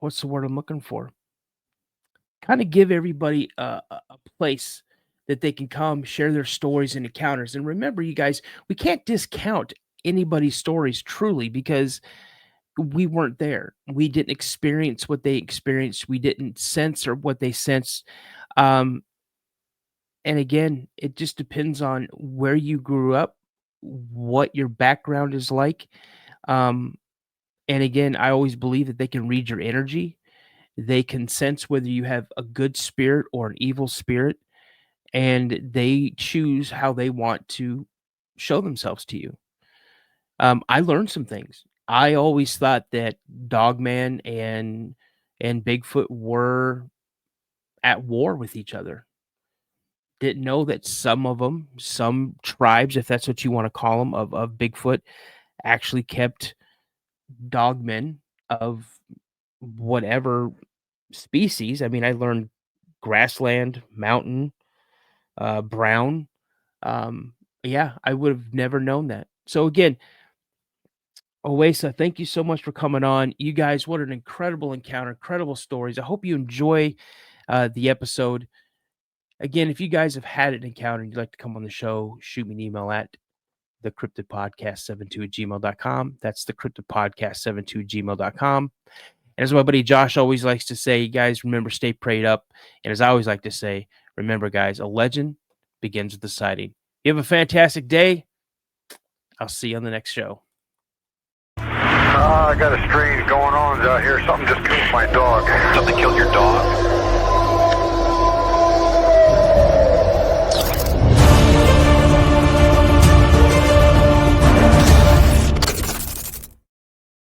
what's the word I'm looking for? Kind of give everybody a place that they can come share their stories and encounters. And remember, you guys, we can't discount anybody's stories truly, because we weren't there. We didn't experience what they experienced. We didn't sense or what they sensed. Um, and again, it just depends on where you grew up, what your background is like. Um, and again, I always believe that they can read your energy. They can sense whether you have a good spirit or an evil spirit, and they choose how they want to show themselves to you. I learned some things. I always thought that Dogman and Bigfoot were at war with each other. Didn't know that some of them, some tribes, if that's what you want to call them, of Bigfoot, actually kept dogmen of whatever species. I mean, I learned grassland, mountain, brown. Yeah, I would have never known that. So again, Owyssa, thank you so much for coming on. You guys, what an incredible encounter, incredible stories. I hope you enjoy the episode. Again, if you guys have had an encounter and you'd like to come on the show, shoot me an email at the Cryptid Podcast 72@gmail.com. That's the Cryptid Podcast 72@gmail.com. And as my buddy Josh always likes to say, guys, remember, stay prayed up. And as I always like to say, remember, guys, a legend begins with the sighting. You have a fantastic day. I'll see you on the next show. I got a strange going on out here. Something just killed my dog. Something killed your dog?